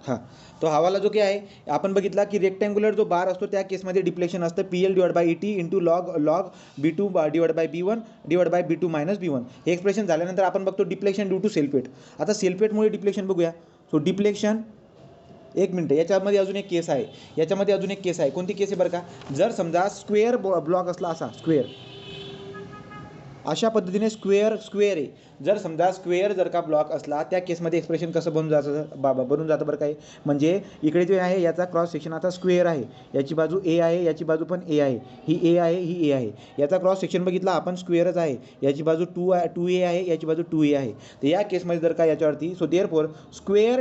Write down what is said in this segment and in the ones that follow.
हां, तो हवाला जो काय आहे आपण बघितला की रेक्टँग्युलर जो बार असतो त्या केसमध्ये डिप्लेशन असतं PL/ET into log B2 divide by B1 divide by B2 minus B1. हे एक्सप्रेशन झाल्यानंतर आपण बघतो depletion due to self weight. आता सेल्फ वेटमुळे डिप्लेशन बघूया. सो डिप्लेशन, एक मिनटं, याच्यामध्ये अजून एक केस आहे, याच्यामध्ये अजून एक केस आहे. कोणती केस आहे बरं का? जर समजा स्क्वेअर ब्लॉक असला, असा स्क्वेअर, अशा पद्धतीने स्क्वेअर आहे. जर समजा स्क्वेअर जर का ब्लॉक असला त्या केसमध्ये एक्सप्रेशन कसं बनून जातं बरं काय, म्हणजे इकडे जे आहे याचा क्रॉस सेक्शन आता स्क्वेअर आहे, याची बाजू ए आहे, याची बाजू पण ए आहे, ही ए आहे, ही ए आहे. याचा क्रॉस सेक्शन बघितला आपण स्क्वेअरच आहे, याची बाजू 2A आहे, याची बाजू 2A आहे. तर या केसमध्ये जर का याच्यावरती सो देअरफॉर स्क्वेअर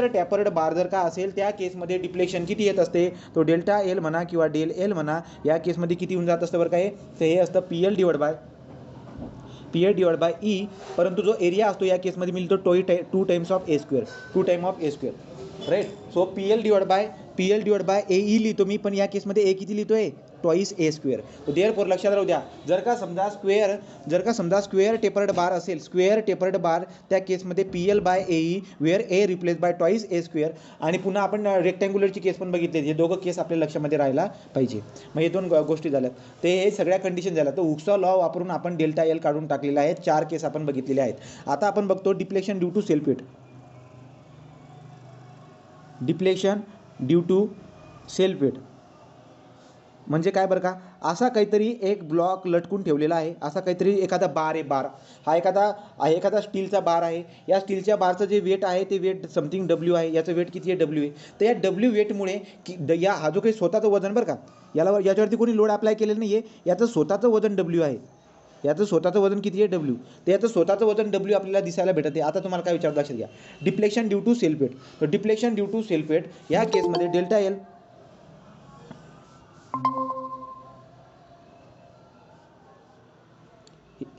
टेपर्ड बार जर का असेल त्या केसमध्ये डिप्लेशन किती येत असते, तो डेल्टा एल म्हणा किंवा डेल एल म्हणा, या केसमध्ये किती होऊन जात असतं बरं काय, तर हे असतं PL डिवाइड बाय ई. परंतु जो एरिया असतो या केसमध्ये मिळतो 2 times of A square, right. So PL divide by A लिहितो मी, पण या केसमध्ये ए किती लिहितोय, ट्वाईस ए स्क्वेअर. तो देअरफॉर लक्षात राहू द्या, जर का समजा स्क्वेअर टेपर्ड बार असेल, स्क्वेअर टेपर्ड बार त्या केसमध्ये PL/AE where A replace by twice A square. आणि पुन्हा आपण रेक्टँग्युलरची केस पण बघितली, हे दोघं केस आपल्या लक्षामध्ये राहायला पाहिजे. मग हे 2 गोष्टी झाल्या, ते हे सगळ्या कंडिशन झाल्या. तर हुक्सचा लॉ वापरून आपण डेल्टा एल काढून टाकलेला आहे. 4 केस आपण बघितलेले आहेत. आता आपण बघतो depletion due to self weight. Depletion due to self weight म्हणजे काय बरं का, असा काहीतरी एक ब्लॉक लटकून ठेवलेला आहे, असा काहीतरी एखादा बार आहे. बार हा एखादा स्टीलचा बार आहे. या स्टीलच्या बारचं जे वेट आहे ते वेट समथिंग W आहे. याचं वेट किती आहे, W आहे. तर या W वेटमुळे हा जो काही स्वतःचं वजन बरं का, याच्यावरती कोणी लोड अप्लाय केलेलं नाही आहे, याचं स्वतःचं वजन W आहे. याचं स्वतःचं वजन किती आहे, W. तर याचं स्वतःचं वजन W आपल्याला दिसायला भेटत आहे. आता तुम्हाला काय विचार लक्षात घ्या, depletion due to self weight. तर depletion due to self weight या केसमध्ये डेल्टा एल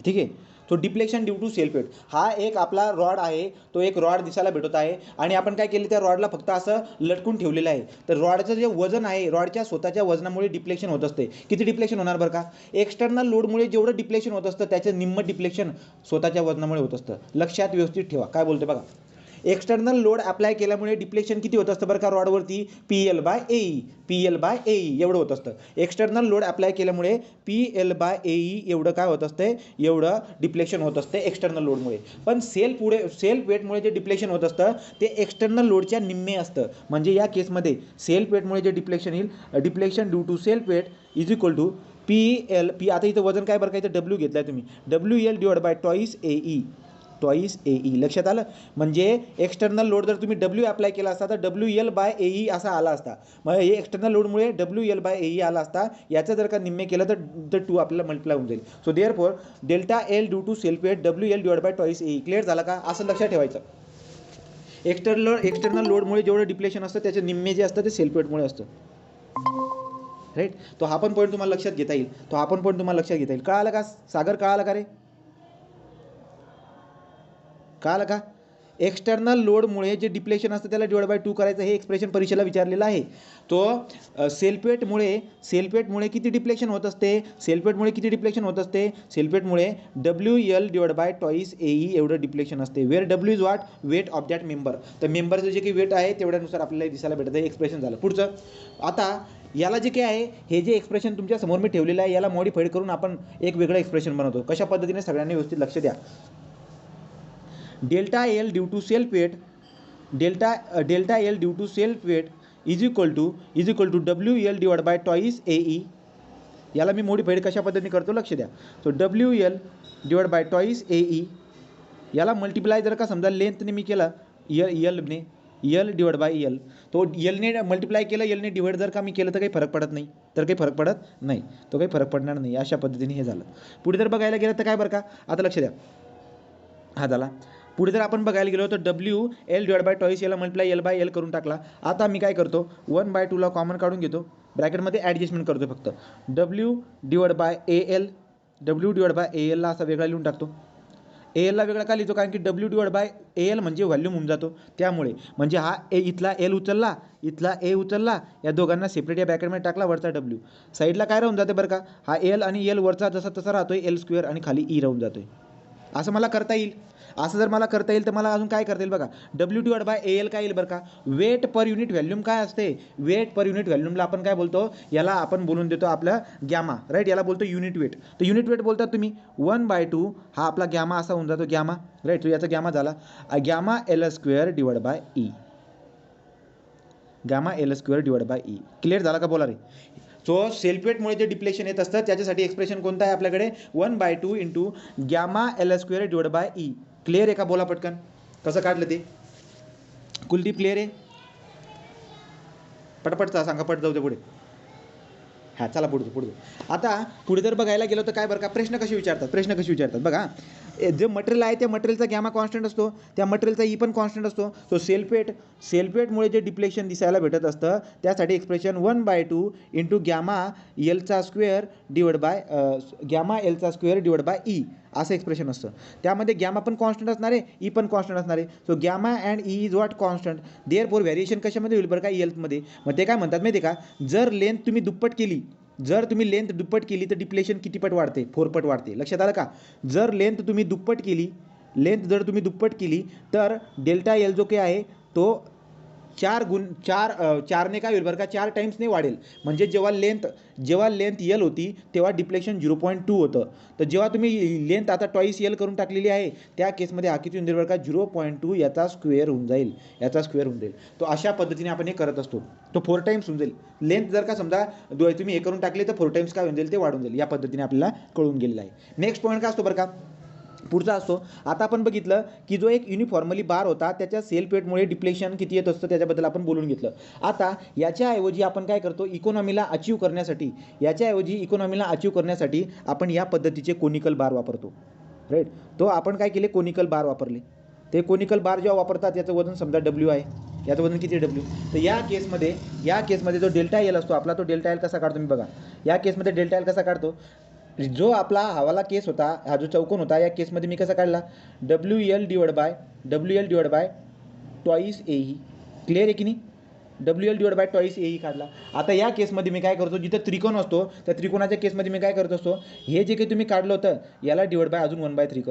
ठीक आहे. तो depletion due to self weight हा एक आपला रॉड आहे, तो एक रॉड दिसायला भेटत आहे आणि आपण काय केलं, त्या रॉडला फक्त असं लटकून ठेवलेलं आहे. तर रॉडचं जे वजन आहे, रॉडच्या स्वतःच्या वजनामुळे डिप्लेशन होत असते. किती डिप्लेशन होणार बरं का, एक्सटर्नल लोडमुळे जेवढं डिप्लेशन होत असतं त्याचं निम्म डिप्लेशन स्वतःच्या वजनामुळे होत असतं. लक्षात व्यवस्थित ठेवा काय बोलते बघा. एक्सटर्नल लोड अप्लाय केल्यामुळे डिप्लेशन किती होत असतं बरं का, रॉडवरती PL/AE एवढं होत असतं. एक्सटर्नल लोड अप्लाय केल्यामुळे PL/AE एवढं काय होत असते, एवढं डिप्लेशन होत असते एक्सटर्नल लोडमुळे. पण सेल्फ वेटमुळे जे डिप्लेशन होत असतं ते एक्सटर्नल लोडच्या निम्मे असतं. म्हणजे या केसमध्ये सेल्फ वेटमुळे जे डिप्लेशन येईल, depletion due to self weight is equal to आता इथं वजन काय बरं का, इथं W घेतलं आहे तुम्ही, WL divide by twice AE. लक्षात आलं. म्हणजे एक्सटर्नल लोड जर तुम्ही W अप्लाय केला असता तर WL/AE असा आला असता. मग हे एक्सटर्नल लोडमुळे WL/AE आला असता. याचं जर का निम्मे केलं तर 2 आपल्याला मल्टिप्लाय होऊन जाईल. So therefore delta L due to self weight WL divide by twice AE. क्लिअर झाला का, असं लक्षात ठेवायचं. एक्सटर्नल लोडमुळे जेवढं डिप्लेशन असतं त्याचे निम्मे जे असतं ते सेल्फ वेटमुळे असतं, राईट. तो हा पण पॉईंट तुम्हाला लक्षात घेता येईल. कळालं का सागर, कळालं का रे, कळालं का. एक्सटर्नल लोडमुळे जे डिप्लेशन असतं त्याला डिवाइड बाय 2 करायचं, हे एक्सप्रेशन परीक्षेला विचारलेलं आहे. तो सेल्फ वेटमुळे किती डिप्लेशन होत असते, सेल्फ वेटमुळे WL divide by twice AE एवढं डिप्लेशन असते. Where W is what, weight of that member. तर मेंबरचं जे काही वेट आहे तेवढ्यानुसार आपल्याला दिसायला भेटतं. हे एक्सप्रेशन झालं. पुढचं आता याला जे काय आहे, हे जे एक्सप्रेशन तुमच्या समोर मी ठेवलेलं आहे याला मॉडिफाईड करून आपण एक वेगळं एक्सप्रेशन बनवतो. कशा पद्धतीने सगळ्यांनी व्यवस्थित लक्ष द्या. Delta L due to self weight is equal to WL divide by twice AE. याला मी मॉडिफाईड कशा पद्धतीने करतो लक्ष द्या. So WL divide by twice AE याला मल्टिप्लाय जर का समजा लेंथने मी केला L डिवाइड बाय L, तो Lने मल्टिप्लाय केलं, Lने डिवाइड जर का मी केलं तर काही फरक पडत नाही, तो काही फरक पडणार नाही. अशा पद्धतीने हे झालं. पुढे जर बघायला गेलं तर काय बरं का, आता लक्ष द्या, हा झाला. पुढे जर आपण बघायला गेलो तर WL डिवाइड बाय ट्वाईस याला मल्टिप्लाय L/L करून टाकला. आता मी काय करतो, 1/2 ला कॉमन काढून घेतो, ब्रॅकेटमध्ये ॲडजस्टमेंट करतो फक्त. W डिवाइड बाय AL ला असा वेगळा लिहून टाकतो. AL ला वेगळा का लिहितो, कारण की W डिवाइड बाय AL म्हणजे व्हॉल्यूम होऊन जातो. त्यामुळे म्हणजे हा इथला L उचलला, इथला A उचलला, या दोघांना सेपरेट या ब्रॅकेटमध्ये टाकला, वरचा W. साईडला काय राहून जाते बरं का, हा L आणि L वरचा जसा तसा राहतोय L स्क्वेअर आणि खाली E राहून जातोय. असं मला करता येईल. असं जर मला करता येईल तर मला अजून काय करता येईल बघा, W/AL काय येईल बरं का, वेट पर युनिट व्हॅल्यूम काय असते, वेट पर युनिट व्हॅल्यूमला आपण काय बोलतो, याला आपण बोलून देतो आपलं गॅमा, राईट, याला बोलतो युनिट वेट. तर युनिट वेट बोलतात तुम्ही 1/2 हा आपला गॅमा असा होऊन जातो गॅमा, राईट. तो याचा गॅमा झाला gamma L² gamma L²/E. Clear झाला का बोला रे. सो सेल्फ वेटमुळे जे डिप्लेशन येत असतं त्याच्यासाठी एक्सप्रेशन कोणतं आहे आपल्याकडे, 1/2 इंटू गॅमा L²/E. क्लिअर आहे का, बोला पटकन कसं काढलं ते. कुलदीप क्लिअर आहे, पटपटचा सांगा, पट जाऊ दे पुढे. हां चला पुढे. आता पुढे जर बघायला गेलो तर काय बरं का, प्रश्न कसे विचारतात बघा. जे मटेरियल आहे त्या मटेरियलचा गॅमा कॉन्स्टंट असतो, त्या मटेरियलचा ई पण कॉन्स्टंट असतो. सो सेल्फ वेटमुळे जे डिप्लेशन दिसायला भेटत असतं त्यासाठी एक्सप्रेशन 1/2 इंटू गॅमा L² असं एक्सप्रेशन असतं. त्यामध्ये गॅमा पण कॉन्स्टंट असणार आहे, ई पण कॉन्स्टंट असणार आहे. So gamma and E is what constant, therefore variation कशामध्ये होईल बरं का, एल्थमध्ये. मग ते काय म्हणतात माहिती आहे का, जर लेंथ तुम्ही दुप्पट केली, जर तुम्ही लेंथ दुप्पट केली तर डिप्लेशन किती पट वाढते, 4 पट वाढते. लक्षात आलं का, जर लेंथ तुम्ही दुप्पट केली तर डेल्टा एल जो काय आहे तो 4ने काय होईल बरं का, 4 टाइम्सने वाढेल. म्हणजे जेव्हा लेंथ एल होती तेव्हा डिप्लेशन 0.2 होतं. तर जेव्हा तुम्ही लेंथ आता ट्वाईस एल करून टाकलेली आहे त्या केसमध्ये हा किती होऊन जाईल बरं का, 0.2 याचा स्क्वेअर होऊन जाईल. तो अशा पद्धतीने आपण हे करत असतो. तो 4 टाइम्स होऊन जाईल. लेंथ जर का समजा तुम्ही हे करून टाकले तर 4 टाइम्स काय होऊन जाईल, ते वाढून जाईल. या पद्धतीने आपल्याला कळून गेलेलं आहे. नेक्स्ट पॉईंट काय असतो बरं का, पुढचा असतो. आता आपण बघितलं की जो एक युनिफॉर्मली बार होता त्याच्या सेल्फ वेटमुळे डिप्लेशन किती येत असतं त्याच्याबद्दल आपण बोलून घेतलं. आता याच्याऐवजी आपण काय करतो, इकॉनॉमीला अचीव करण्यासाठी आपण या पद्धतीचे कोनिकल बार वापरतो, राईट. तो आपण काय केले, कोनिकल बार वापरले. ते कोनिकल बार जेव्हा वापरतात याचं वजन समजा W आहे, याचं वजन किती W. तर या केसमध्ये जो डेल्टा एल असतो आपला, तो डेल्टा एल कसा काढतो मी बघा. या केसमध्ये डेल्टा एल कसा काढतो, जो आपला हवाला केस होता, हा जो चौकोन होता, या केसमध्ये मी कसा काढला, WL/2/AE. क्लिअर आहे की नाही, WL/2/AE काढला. आता या केसमध्ये मी काय करतो, जिथं त्रिकोण असतो त्या त्रिकोणाच्या केसमध्ये मी काय करत असतो, हे जे काही तुम्ही काढलं होतं याला डिवाइड बाय अजून 1/3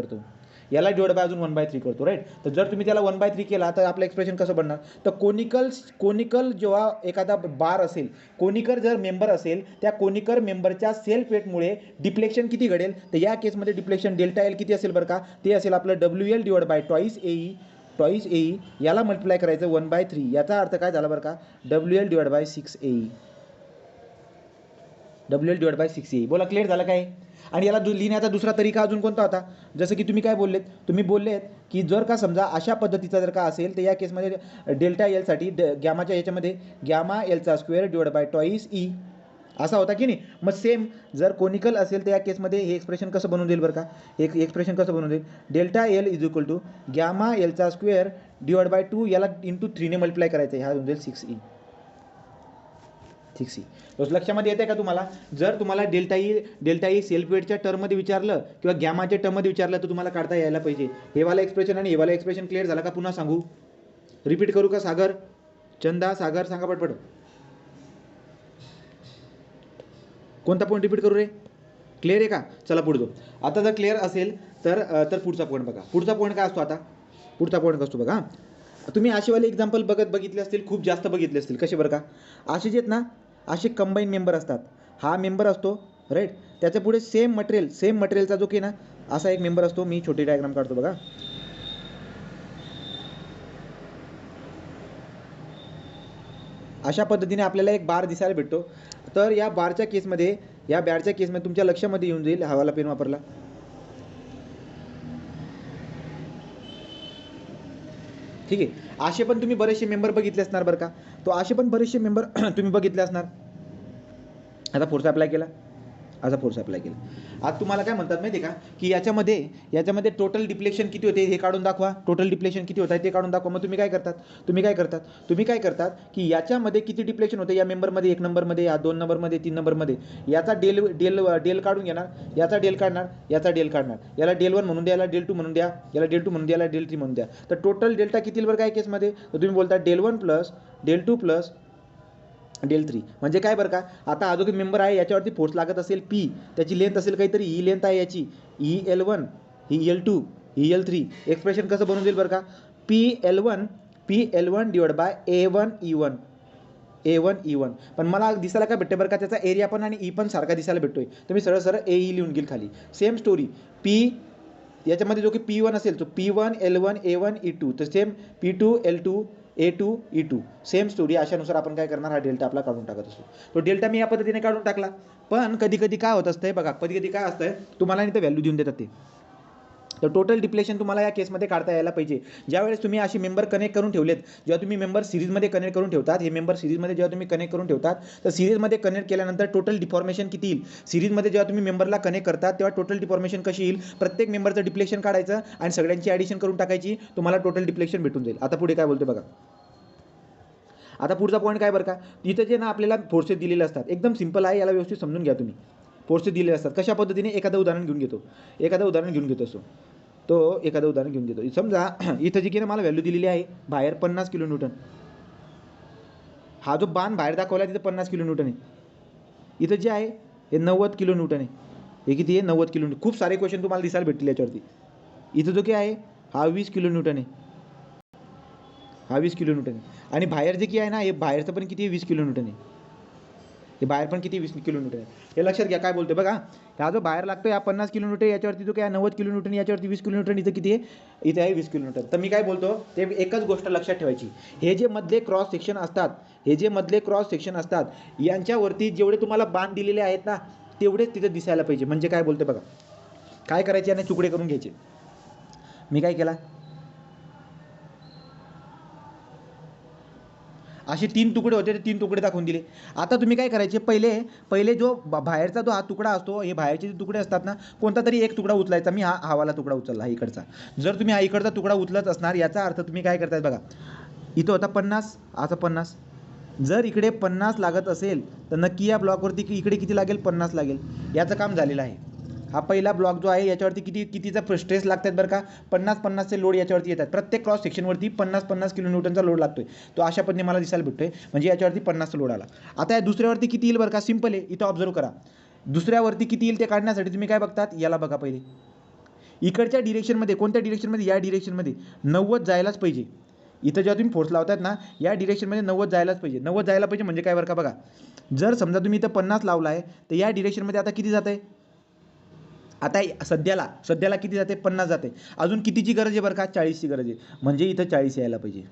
करतो, राईट. तर जर तुम्ही त्याला 1/3 केला तर आपलं एक्सप्रेशन कसं बनणार, तर कोनिकल जेव्हा एखादा बार असेल, कोनिकर जर मेंबर असेल, त्या कोनिकर मेंबरच्या सेल्फ वेटमुळे डिप्लेक्शन किती घडेल, तर या केसमध्ये डिप्लेक्शन डेल्टा एल किती असेल बरं का, ते असेल आपलं WL/2/AE याला मल्टिप्लाय करायचं 1/3. याचा अर्थ काय झाला बरं का, WL/6AE. बोला क्लिअर झालं काय. आणि याला लिहिण्याचा दुसरा तरीका अजून कोणता होता, जसं की तुम्ही बोललेत की जर का समजा अशा पद्धतीचा जर का असेल तर या केसमध्ये डेल्टा एलसाठी गॅमाच्या याच्यामध्ये गॅमा L² असा होता की नाही. मग सेम जर कोनिकल असेल तर या केसमध्ये हे एक्सप्रेशन कसं बनवून देईल बरं का, एक एक्सप्रेशन कसं बनवून देईल, delta L is equal to gamma L²/2 याला इंटू 3ने मल्टिप्लाय करायचं, ह्या होऊन जाईल 6E. तो लक्षामध्ये येते का तुम्हाला. जर तुम्हाला डेल्टा ई सेल्फ वेटच्या टर्ममध्ये विचारलं किंवा गॅमाच्या टर्ममध्ये विचारलं तर तुम्हाला काढता यायला पाहिजे. हे वाला एक्सप्रेशन आणि हे वाला एक्सप्रेशन क्लिअर झाला का, पुन्हा सांगू, रिपीट करू का, सागर सांगा पटपट. कोणता पॉईंट रिपीट करू रे, क्लिअर आहे का. चला पुढे जाऊ. आता जर क्लिअर असेल तर पुढचा पॉईंट बघा. पुढचा पॉईंट काय असतो, आता पुढचा पॉईंट असतो बघा. तुम्ही असेवाले एक्झाम्पल बघितले असतील, खूप जास्त बघितले असतील. कसे बरं का, असे जे आहेत ना, असे कंबाईन मेंबर असतात. हा मेंबर असतो, राईट. त्याच्या पुढे सेम मटेरियलचा जो की ना असा एक मेंबर असतो. मी छोटी डायग्राम काढतो बघा. अशा पद्धतीने आपल्याला एक बार दिसायला भेटतो. तर या बारच्या केसमध्ये तुमच्या लक्षामध्ये येऊन जाईल, हवाला पेन वापरला. ठीक आहे. असे पण तुम्ही बरेचसे मेंबर बघितले असणार बरं का. तो असे पण बरेचसे मेंबर तुम्ही बघितले असणार. आता फोर्स अप्लाय केला. आज तुम्हाला काय म्हणतात माहिती आहे का, की याच्यामध्ये टोटल डिप्लेक्शन किती होते हे काढून दाखवा. टोटल डिप्लेशन किती होत आहे ते काढून दाखवा. मग तुम्ही काय करतात की याच्यामध्ये किती डिप्लेक्शन होते, या मेंबरमध्ये 1 नंबरमध्ये, या 2 नंबरमध्ये, 3 नंबरमध्ये, याचा डेल काढून घेणार, याचा डेल काढणार, याला डेल 1 म्हणून द्या, याला डेल 2 म्हणून द्या, याला डेल 2 म्हणून द्या, याला डेल 3 म्हणून द्या. तर टोटल डेल्टा किती बरं काय केसमध्ये, तर तुम्ही बोलता del 1 plus del 2 plus del 3. म्हणजे काय बरं का, आता हा जो मेंबर आहे याच्यावरती फोर्स लागत असेल P, त्याची लेंथ असेल काहीतरी, ही लेंथ आहे याची EL1, ही L2 ही L3. एक्सप्रेशन कसं बनवून जाईल बरं का, PL1 divide by A1 E1. पण मला दिसायला काय भेटते बरं का, त्याचा एरिया पण आणि ई पण सारखा दिसायला भेटतोय, तर मी सरळ सरळ AE लिहून घेईल खाली. सेम स्टोरी P याच्यामध्ये जो की P1 असेल तो P1 L1 A1 E2, तर same P2 L2 A2 E2. Same story. अशानुसार आपण काय करणार, हा डेल्टा आपला काढून टाकत असतो. तो डेल्टा मी या पद्धतीने काढून टाकला. पण कधी कधी काय होत असतंय बघा, कधी कधी काय असतंय, तुम्हाला नाही तर व्हॅल्यू देऊन देतात ते. तर टोटल डिप्लेशन तुम्हाला या केसमध्ये काढता यायला पाहिजे. ज्यावेळेस तुम्ही अशी मेंबर कनेक्ट करून ठेवलेत, जेव्हा तुम्ही मेंबर सिरीजमध्ये कनेक्ट करून ठेवतात, हे मेंबर सिरीजमध्ये जेव्हा तुम्ही कनेक्ट करून ठेवतात, तर सिरीजमध्ये कनेक्ट केल्यानंतर टोटल डिफॉर्मेशन किती येईल, सिरीजमध्ये जेव्हा तुम्ही मेंबरला कनेक्ट करतात तेव्हा टोटल डिफॉर्मेशन कशी येईल, प्रत्येक मेंबरचं डिप्लेशन काढायचं आणि सगळ्यांची ॲडिशन करून टाकायची, तुम्हाला टोटल डिप्लेशन भेटून जाईल. आता पुढे काय बोलते बघा. आता पुढचा पॉईंट काय बरं का, इथं जे ना आपल्याला फोर्सेस दिलेले असतात, एकदम सिंपल आहे, याला व्यवस्थित समजून घ्या तुम्ही. फोर्सेस दिलेले असतात कशा पद्धतीने, एखादं उदाहरण घेऊन घेतो असो, तो एखादं उदाहरण घेऊन घेतो. समजा इथं जी की ना मला व्हॅल्यू दिलेली आहे बाहेर 50 किलो न्यूटन. हा जो बाण बाहेर दाखवला तिथं 50 किलो न्यूटन आहे. इथं जे आहे हे 90 किलो न्यूटन आहे. हे किती आहे, 90 किलो न्यूटन. खूप सारे क्वेश्चन तुम्हाला दिसायला भेटतील याच्यावरती. इथं जो की आहे हा 20 किलो न्यूटन आहे, हा 20 किलो न्यूटन आहे. आणि बाहेर जे की आहे ना, हे बाहेरचं पण किती आहे, 20 किलो न्यूटन आहे. हे बाहेर पण किती 20 किलो न्यूटन आहे. हे लक्षात घ्या काय बोलते बघा. हा जो बाहेर लागतो या 50 किलो न्यूटन, याच्यावरती जो काय 90 किलो न्यूटन, याच्यावरती 20 किलो न्यूटन, इथं किती आहे, इथे आहे 20 किलो न्यूटन. तर मी काय बोलतो, ते एकच गोष्ट लक्षात ठेवायची, हे जे मधले क्रॉस सेक्शन असतात, यांच्यावरती जेवढे तुम्हाला बाण दिलेले आहेत ना, तेवढेच तिथं दिसायला पाहिजे. म्हणजे काय बोलते बघा, काय करायचे आणि तुकडे करून घ्यायचे. मी काय केला, असे 3 तुकडे होते, ते 3 तुकडे दाखवून दिले. आता तुम्ही काय करायचे, पहिले जो बाहेरचा जो हा तुकडा असतो, हे बाहेरचे जे तुकडे असतात ना, कोणता तरी एक तुकडा उचलायचा. मी हा वाला तुकडा उचलला, हा इकडचा. जर तुम्ही हा इकडचा तुकडा उचलत असणार, याचा अर्थ तुम्ही काय करताय बघा, इथं होता 50, असा 50. जर इकडे 50 लागत असेल तर नक्की या ब्लॉकवरती इकडे किती लागेल, 50 लागेल. याचं काम झालेलं आहे. हा पहिला ब्लॉक जो आहे याच्यावरती कितीचा स्ट्रेस लागतात बरं का, 50-50चे लोड याच्यावरती येतात. प्रत्येक क्रॉस सेक्शनवरती 50-50 किलो न्यूटनचा लोड लागतोय. तो अशा पद्धतीने मला दिसायला भेटतोय, म्हणजे याच्यावरती 50चा लोड आला. आता या दुसऱ्यावरती किती येईल बरं का, सिंपल आहे, इथं ऑब्झर्व करा. दुसऱ्यावरती किती येईल ते काढण्यासाठी तुम्ही काय बघतात, याला बघा पहिले. इकडच्या डिरेक्शनमध्ये, कोणत्या डिरेक्शनमध्ये, या डिरेक्शनमध्ये 90 जायलाच पाहिजे. इथं जेव्हा तुम्ही फोर्स लावतात ना, या डिरेक्शनमध्ये 90 जायलाच पाहिजे. 90 जायला पाहिजे म्हणजे काय बरं का बघा, जर समजा तुम्ही इथं 50 लावला आहे, तर या डिरेक्शनमध्ये आता किती जात आहे, आता सध्याला किती जाते, 50 जाते. अजून कितीची गरज आहे बरं का, 40ची गरज आहे. म्हणजे इथं 40 यायला पाहिजे.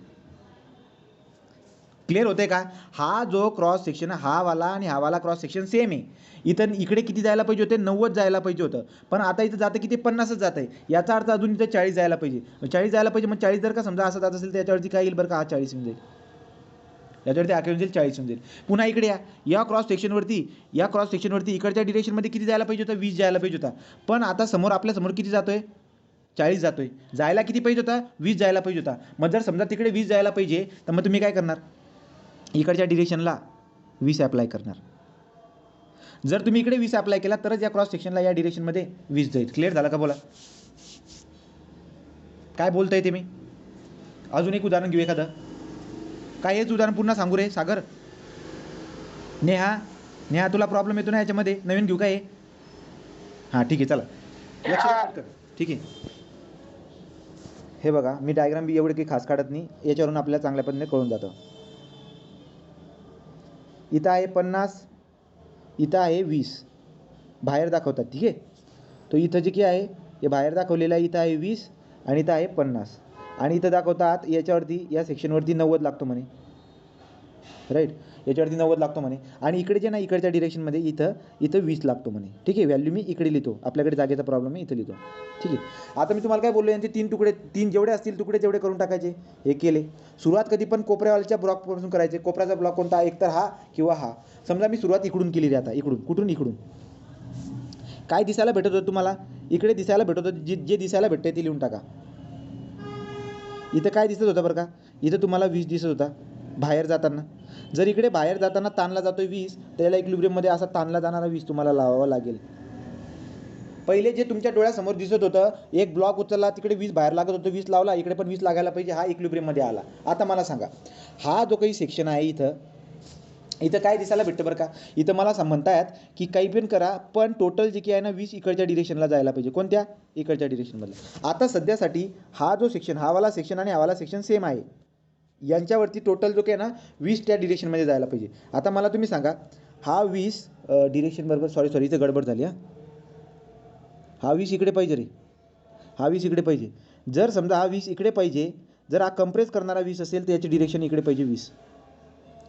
क्लिअर होते का. हा जो क्रॉस सेक्शन, हा वाला आणि हा वाला क्रॉस सेक्शन सेम आहे. इथं इकडे किती जायला पाहिजे होते, 90 जायला पाहिजे होतं, पण आता इथं जातं किती, 50च जात आहे. याचा अर्थ अजून इथं 40 जायला पाहिजे. 40 जायला पाहिजे, मग 40 जर का समजा असं जात असेल तर याच्यावरती काय येईल बरं का, हा 40 येऊन जाईल. याच्यावरती आकडे जाईल 40 होऊन जाईल. पुन्हा इकडे या क्रॉस सेक्शनवरती इकडच्या डिरेक्शनमध्ये किती जायला पाहिजे होतं, 20 जायला पाहिजे होता. पण आता आपल्या समोर किती जातोय, 40 जातोय. जायला किती पाहिजे होता, 20 जायला पाहिजे होता. मग जर समजा तिकडे 20 जायला पाहिजे, तर मग तुम्ही काय करणार, इकडच्या डिरेक्शनला 20 अप्लाय करणार. जर तुम्ही इकडे 20 अप्लाय केला तरच या क्रॉस सेक्शनला या डिरेक्शनमध्ये 20 जाईल. क्लिअर झालं का, बोला काय बोलता येते मी. अजून एक उदाहरण घेऊ एखादं. काय हेच उदाहरण पुन्हा सांगू रे सागर. नेहा तुला प्रॉब्लेम येतो ना याच्यामध्ये, नवीन घेऊ का हे. हां ठीक आहे, चला लक्ष कर. ठीक आहे, हे बघा मी डायग्राम बी एवढे काही खास काढत नाही, याच्यावरून आपल्याला चांगल्या पद्धतीने कळून जातं. इथं आहे 50, इथं आहे 20 बाहेर दाखवतात. ठीक आहे, तो इथं जे की आहे हे बाहेर दाखवलेलं आहे, इथं आहे 20 आणि इथं आहे 50. आणि इथं दाखवतात याच्यावरती, या सेक्शनवरती 90 लागतो म्हणे, राईट. याच्यावरती 90 लागतो म्हणे. आणि इकडे जे ना, इकडच्या डिरेक्शनमध्ये इथं 20 लागतो म्हणे. ठीक आहे, व्हॅल्यू मी इकडे लिहितो, आपल्याकडे जागेचा प्रॉब्लेम आहे, इथं लिहितो. ठीक आहे, आता मी तुम्हाला काय बोललो, यांचे 3 जेवढे असतील तुकडे तेवढे करून टाकायचे. हे केले. सुरुवात कधी पण कोपऱ्यावाल्याच्या ब्लॉकपासून करायचे. कोपऱ्याचा ब्लॉक कोणता, एकतर हा किंवा हा. समजा मी सुरुवात इकडून केली रे, आता इकडून काय दिसायला भेटत होतं तुम्हाला, इकडे दिसायला भेटत होतं, जे दिसायला भेटते ते लिहून टाका. इथं काय दिसत होतं बरं का, इथं तुम्हाला 20 दिसत होता बाहेर जाताना. जर इकडे बाहेर जाताना ताणला जातोय 20, त्याला इक्विलिब्रियममध्ये असा ताणला जाणारा 20 तुम्हाला लावावा लागेल. पहिले जे तुमच्या डोळ्यासमोर दिसत होतं, एक ब्लॉक उचलला, तिकडे 20 बाहेर लागत होतं, 20 लावला, इकडे पण 20 लागायला पाहिजे, हा इक्विलिब्रियममध्ये आला. आता मला सांगा, हा जो काही सेक्शन आहे इथं, इथं काय दिसायला भेटतं बरं का, इथं मला म्हणतायत की काही पण करा पण टोटल जे की आहे ना 20 इकडच्या डिरेक्शनला जायला पाहिजे. कोणत्या? इकडच्या डिरेक्शनमधला. आता सध्यासाठी हा जो सेक्शन, हा वाला सेक्शन आणि हा वाला सेक्शन सेम आहे, यांच्यावरती टोटल जो काही आहे ना 20 त्या डिरेक्शनमध्ये जायला पाहिजे. आता मला तुम्ही सांगा, हा 20 डिरेक्शन बरोबर, सॉरी इथं गडबड झाली. हा 20 इकडे पाहिजे रे, हा 20 इकडे पाहिजे. जर समजा हा 20 इकडे पाहिजे, जर हा कंप्रेस करणारा 20 असेल तर याची डिरेक्शन इकडे पाहिजे 20,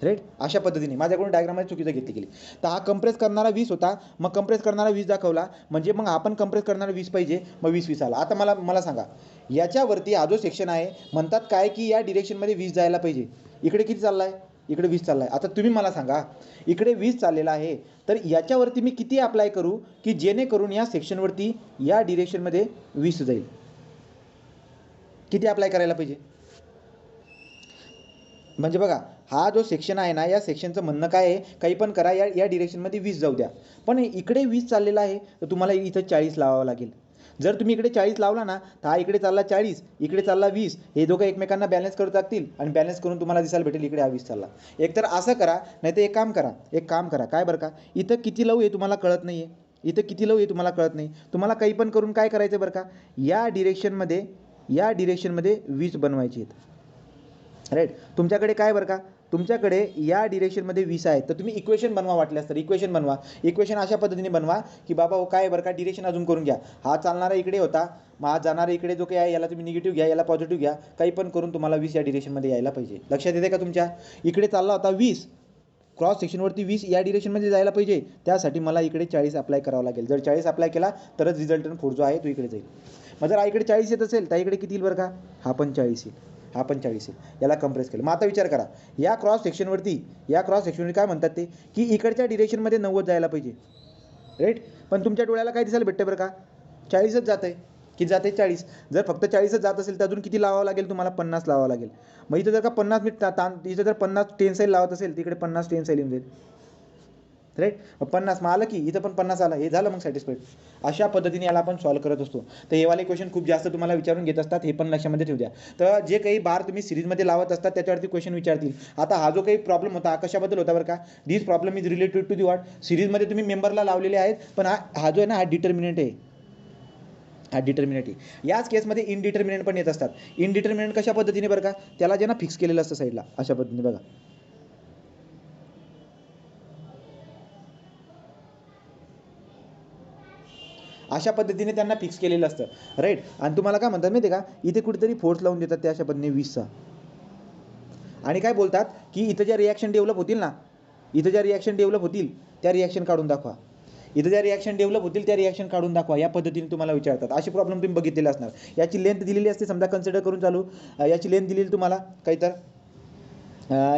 राईट. अशा पद्धतीने माझ्याकडून डायग्राममध्ये चुकीचं घेतली गेली. तर हा कंप्रेस करणारा 20 होता, मग कंप्रेस करणारा 20 दाखवला, म्हणजे मग आपण कंप्रेस करणारा 20 पाहिजे, मग 20 आला. आता मला सांगा, याच्यावरती हा जो सेक्शन आहे म्हणतात काय की या डिरेक्शनमध्ये 20 जायला पाहिजे. इकडे किती चालला आहे? इकडे 20 चालला आहे. आता तुम्ही मला सांगा, इकडे 20 चाललेला आहे, तर याच्यावरती मी किती अप्लाय करू की जेणेकरून या सेक्शनवरती या डिरेक्शनमध्ये 20 जाईल? किती अप्लाय करायला पाहिजे? म्हणजे बघा, हा जो सेक्शन आहे ना, या सेक्शनचं म्हणणं काय आहे, काही पण करा या डिरेक्शनमध्ये 20 जाऊ द्या. पण इकडे 20 चाललेला आहे, तर तुम्हाला इथं 40 लावावं लागेल. जर तुम्ही इकडे 40 लावला ना, तर हा इकडे चालला 40, इकडे चालला 20, हे दोघं एकमेकांना बॅलन्स करू लागतील आणि बॅलन्स करून तुम्हाला दिसायला भेटेल इकडे हा 20 चालला. एकतर असं करा, नाही तर एक काम करा काय बरं का, इथं किती लावू हे तुम्हाला कळत नाही आहे, इथं किती लावू हे तुम्हाला कळत नाही. तुम्हाला काही पण करून काय करायचं बरं का, या डिरेक्शनमध्ये 20 बनवायचे आहेत, राईट. तुमच्याकडे काय बरं का, तुमच्याकडे या डिरेक्शनमध्ये 20 आहे, तर तुम्ही इक्वेशन बनवा, वाटल्यास तर इक्वेशन बनवा. इक्वेशन अशा पद्धतीने बनवा की बाबा हो काय बरं का, डिरेक्शन अजून करून घ्या. हा चालणारा इकडे होता, मग हा जाणारा इकडे जो काही आहे याला तुम्ही निगेटिव्ह घ्या, याला पॉझिटिव्ह घ्या, काही पण करून तुम्हाला 20 या डिरेक्शनमध्ये यायला पाहिजे. लक्षात येते का तुमच्या? इकडे चालला होता 20, क्रॉस सेक्शनवरती 20 या डिरेक्शनमध्ये जायला पाहिजे, त्यासाठी मला इकडे 40 अप्लाय करावं लागेल. जर 40 अप्लाय केला तरच रिझल्टंट फोर जो आहे तो इकडे जाईल. मग जर इकडे 40 येत असेल तर इकडे किती येईल बरं का, हा पण 40 येईल, हा पण 40 येईल. याला कंप्रेस केलं. मग आता विचार करा, या क्रॉस सेक्शनवरती काय म्हणतात ते की इकडच्या डिरेक्शनमध्ये 90 जायला पाहिजे, राईट. पण तुमच्या डोळ्याला काय दिसायला भेटतं बरं का, 40च जात आहे. किती जाते? 40. जर फक्त 40च जात असेल तर अजून किती लावावं लागेल तुम्हाला? 50 लावावं लागेल. मग इथं जर का 50 मी इथं जर 50 टेन्साईल लावत असेल, तिकडे 50 टेन्साईल येऊन जाईल, राईट. मग 50 मग आलं की इथं पण 50 आला, हे झालं मग सॅटिस्फाईड. अशा पद्धतीने याला आपण सॉल्व्ह करत असतो. तर हे वाले क्वेश्चन खूप जास्त तुम्हाला विचारून घेत असतात, हे पण लक्षामध्ये ठेवू द्या. तर जे काही बार तुम्ही सिरीजमध्ये लावत असतात त्याच्यावरती क्वेश्चन विचारतील. आता हा जो काही प्रॉब्लेम होता कशाबद्दल होता बरं का, this problem is related to the what, सिरीजमध्ये तुम्ही मेंबरला लावलेले आहेत, पण हा जो आहे ना, हा डिटर्मिनंट आहे, हा डिटर्मिनंट आहे. याच केसमध्ये इनडिटर्मिनंट पण येत असतात. इनडिटर्मिनंट कशा पद्धतीने बरं का, त्याला जे ना फिक्स केलेलं असतं साईडला, अशा पद्धतीने बघा, अशा पद्धतीने त्यांना फिक्स केलेलं असतं, राईट. आणि तुम्हाला काय म्हणतात माहिती आहे का, इथे कुठेतरी फोर्स लावून देतात त्या अशा पद्धतीने 20चा, आणि काय बोलतात की इथं ज्या रिॲक्शन डेव्हलप होतील ना, त्या रिॲक्शन काढून दाखवा. त्या रिॲक्शन काढून दाखवा, या पद्धतीने तुम्हाला विचारतात. असे प्रॉब्लेम तुम्ही बघितलेले असणार. याची लेंथ दिलेली असते, समजा कन्सिडर करून चालू, याची लेंथ दिलेली तुम्हाला काही तर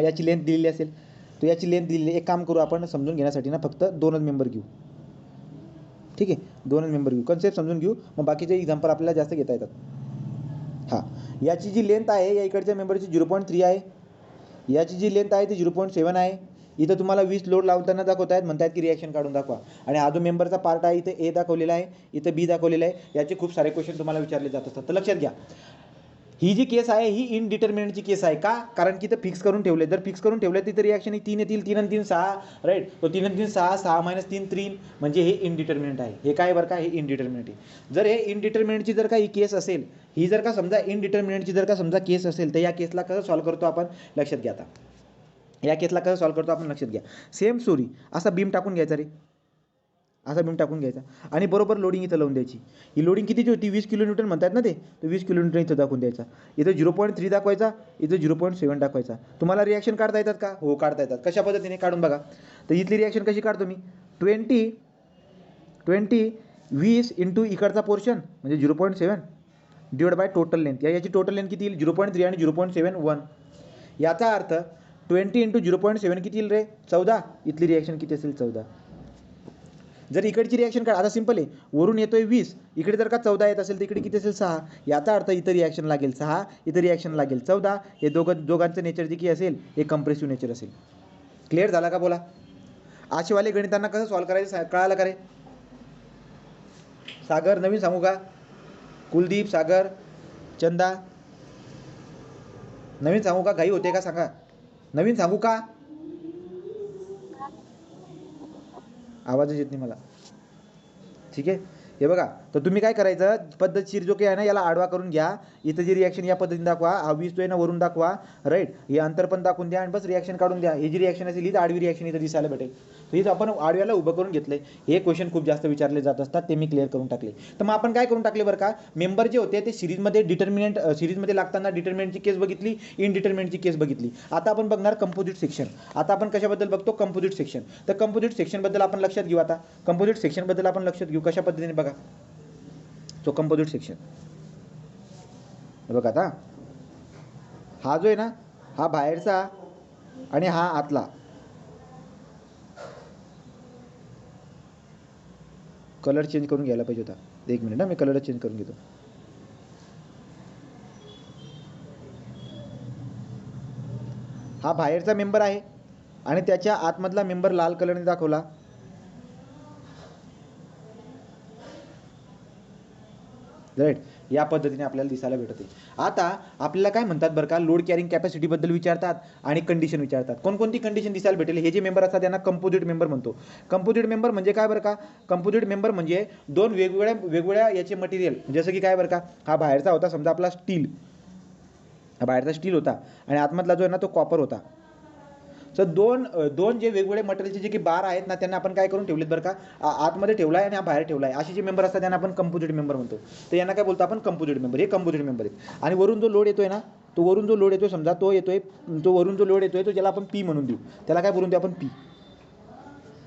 याची लेंथ दिलेली असेल, तर याची लेंथ दिलेली. एक काम करू आपण समजून घेण्यासाठी ना, फक्त 2च मेंबर घेऊ, ठीक आहे, 2च मेंबर घेऊ, कन्सेप्ट समजून घेऊ, मग बाकीचे एक्झाम्पल आपल्याला जास्त घेता येतात. हां, याची जी लेंथ आहे या इकडच्या मेंबरची 0.3 आहे, याची जी लेंथ आहे ती 0.7 आहे. इथं तुम्हाला 20 लोड लावताना दाखवत आहेत, म्हणतात की रिॲक्शन काढून दाखवा. आणि हा जो मेंबरचा पार्ट आहे, इथं ए दाखवलेला आहे, इथं बी दाखवलेला आहे. याचे खूप सारे क्वेश्चन तुम्हाला विचारले जात असतात. तर लक्षात घ्या, ही जी केस आहे ही इनडिटर्मिनंटची केस आहे. का? कारण की इथं फिक्स करून ठेवले. जर फिक्स करून ठेवले तिथं रिॲक्शन 3 येतील, 3 आणि 3 6, राईट. तो 3 आणि 3 6, 6 - 3 3, म्हणजे हे इनडिटर्मिनंट आहे. हे काय बरं का, हे इनडिटर्मिनंट आहे. जर हे इनडिटर्मिनंटची जर का ही केस असेल, ही जर का समजा इनडिटर्मिनंटची जर का समजा केस असेल, तर या केसला कसं सॉल्व्ह करतो आपण, लक्षात घ्या. आता या केसला कसं सॉल्व्ह करतो आपण, लक्षात घ्या. सेम स्टोरी, असा बीम टाकून घ्यायचा रे, असा बीम टाकून घ्यायचा आणि बरोबर लोडिंग इथं लावून द्यायची. ही लोडिंग कितीची होती, 20 किलोन्यूटन म्हणतात ना ते, तर 20 किलोन्यूटन इथं दाखवून द्यायचा. इथं 0.3 दाखवायचा, इथं 0.7 दाखवायचा. तुम्हाला रिॲक्शन काढता येतात का? हो, काढता येतात. कशा पद्धतीने काढून बघा. तर इथली रिॲक्शन कशी काढतो मी, 20 इंटू इकडचा पोर्शन म्हणजे 0.7 डिवाइड बाय टोटल लेंथ. याची टोटल लेंथ किती येईल, 0.3 आणि 0.71. याचा अर्थ 20 इंटू 0.7 किती येईल रे, 14. इथली रिॲक्शन किती असेल, 14. जर इकडची रिॲक्शन काय, आता सिंपल आहे, वरून येतोय 20, इकडे जर का 14 येत असेल तर इकडे किती असेल, 6. याचा अर्थ इथं रिॲक्शन लागेल 6, इथं रिॲक्शन लागेल 14. हे दोघांचं नेचर जे की असेल हे कंप्रेसिव्ह नेचर असेल. क्लिअर झाला का बोला. असेवाले गणितांना कसं सॉल्व्ह करायचं कळालं का रे. सागर नवीन सांगू का, कुलदीप, सागर, चंदा नवीन सांगू का, घाई होते का सांगा, नवीन सांगू का. आवाजच येत नाही मला. ठीक आहे, हे बघा. तर तुम्ही काय करायचं, पद्धतशीर जो काही आहे ना याला आडवा करून घ्या. इथं जी रिॲक्शन या पद्धतीने दाखवा, हा 20 जो आहे ना वरून दाखवा, राईट. हे अंतर पण दाखवून द्या आणि बस रिॲक्शन काढून द्या. ही जी रिॲक्शन असेल ही आडवी रिॲक्शन इथं दिसायला भेटेल. तर इथं आपण आडव्याला उभं करून घेतलंय. हे क्वेश्चन खूप जास्त विचारले जात असतात, ते मी क्लिअर करून टाकले. तर मग आपण काय करून टाकले बरं का, मेंबर जे होते ते सिरीजमध्ये डिटर्मिनंट, सिरीजमध्ये लागताना डिटर्मिनंटची केस बघितली, इनडिटर्मिनंटची केस बघितली. आता आपण बघणार कंपोजिट सेक्शन. आता आपण कशाबद्दल बघतो, कंपोजिट सेक्शन. तर कंपोजिट सेक्शनबद्दल आपण लक्षात घेऊ. आता कंपोजिट सेक्शनबद्दल आपण लक्षात घेऊ कशा पद्धतीने बघा. सो कंपोजिट सेक्शन बघा. आता हा जो आहे ना हा बाहेरचा आणि हा आतला. कलर चेंज करून घ्यायला पाहिजे होता. एक मिनिट ना, मी कलर चेंज करून घेतो. हा बाहेरचा मेंबर आहे आणि त्याच्या आतमधला मेंबर लाल कलरने दाखवला. राईट, या पद्धतीने आपल्याला दिसायला भेटते. आता आपल्याला काय म्हणतात बरं का, लोड कॅरिंग कॅपॅसिटीबद्दल विचारतात आणि कंडिशन विचारतात. कोणकोणती कंडिशन दिसायला भेटेल. हे जे मेंबर असतात त्यांना कंपोजिट मेंबर म्हणतो. कंपोजिट मेंबर म्हणजे काय बरं का, कंपोजिट मेंबर म्हणजे दोन वेगवेगळ्या याचे मटेरियल, जसं की काय बरं का, हा बाहेरचा होता समजा आपला स्टील, हा बाहेरचा स्टील होता आणि आतमधला जो आहे ना तो कॉपर होता. तर दोन जे वेगवेगळे मटेरियलचे जे की बार आहेत ना त्यांना आपण काय करून ठेवलेत बरं का, आतमध्ये ठेवला आहे आणि हा बाहेर ठेवला आहे. असे जे मेंबर असतात त्यांना आपण कंपोजिट मेंबर म्हणतो. तर यांना काय बोलतो आपण, कंपोजिट मेंबर. हे कंपोजिट मेंबर आहेत. आणि वरून जो लोड येतोय ना, तो वरून जो लोड येतोय समजा तो येतोय, तो वरून जो लोड येतोय तो ज्याला आपण पी म्हणून देऊ, त्याला काय बोलून देऊ आपण, पी.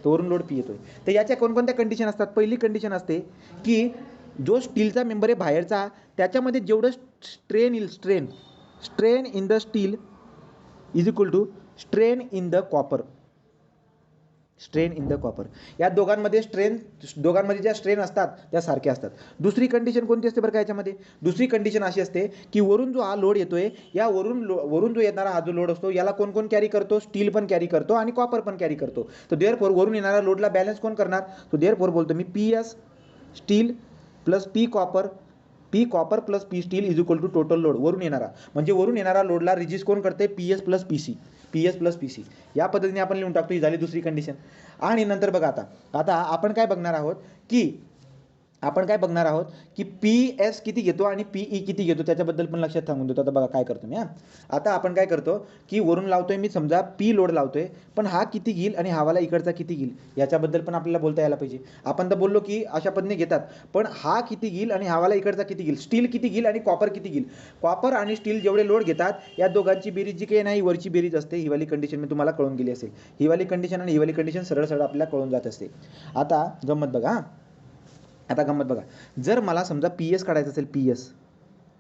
तो वरून लोड पी येतोय. तर याच्या कोणकोणत्या कंडिशन असतात. पहिली कंडिशन असते की जो स्टीलचा मेंबर आहे बाहेरचा, त्याच्यामध्ये जेवढं स्ट्रेन येईल, strain in the steel is equal to strain in the copper. Strain in the copper. या दोघांमध्ये ज्या स्ट्रेन असतात त्या सारख्या असतात. दुसरी कंडिशन कोणती असते बरं का याच्यामध्ये, दुसरी कंडिशन अशी असते की वरून जो हा लोड येतोय, या वरून जो येणारा हा जो लोड असतो याला कोण कोण कॅरी करतो, स्टील पण कॅरी करतो आणि कॉपर पण कॅरी करतो. तर देअरफॉर वरून येणाऱ्या लोडला बॅलन्स कोण करणार, तो देअरफॉर बोलतो मी P S steel plus P copper plus P steel is equal to total load. वरून येणारा म्हणजे वरून येणारा लोडला रिजिस्ट कोण करते, P S plus P C. या पद्धतीने आपण लिहून टाकतो. ही झाली दुसरी कंडिशन. आणि नंतर बघा, आता आपण काय बघणार आहोत की पी एस किती घेतो आणि पी ई किती घेतो, त्याच्याबद्दल पण लक्षात सांगून देतो. आता बघा काय करतो मी. आता आपण काय करतो की वरून लावतोय मी समजा पी लोड लावतोय, पण हा किती घेईल आणि हावाला इकडचा किती घेईल याच्याबद्दल पण आपल्याला बोलता यायला पाहिजे. आपण तर बोललो की अशा पद्धतीने घेतात, पण हा किती घेईल आणि हावाला इकडचा किती घेईल, स्टील किती घेईल आणि कॉपर किती घेईल. कॉपर आणि स्टील जेवढे लोड घेतात या दोघांची बेरीज जी काही नाही वरची बेरीज असते, ही वाली कंडिशन मी तुम्हाला कळून गेली असेल. ही वाली कंडिशन आणि ही वाली कंडिशन सरळ आपल्याला कळून जात असते. आता गंमत बघा. जर मला समजा पी एस काढायचं असेल, पी एस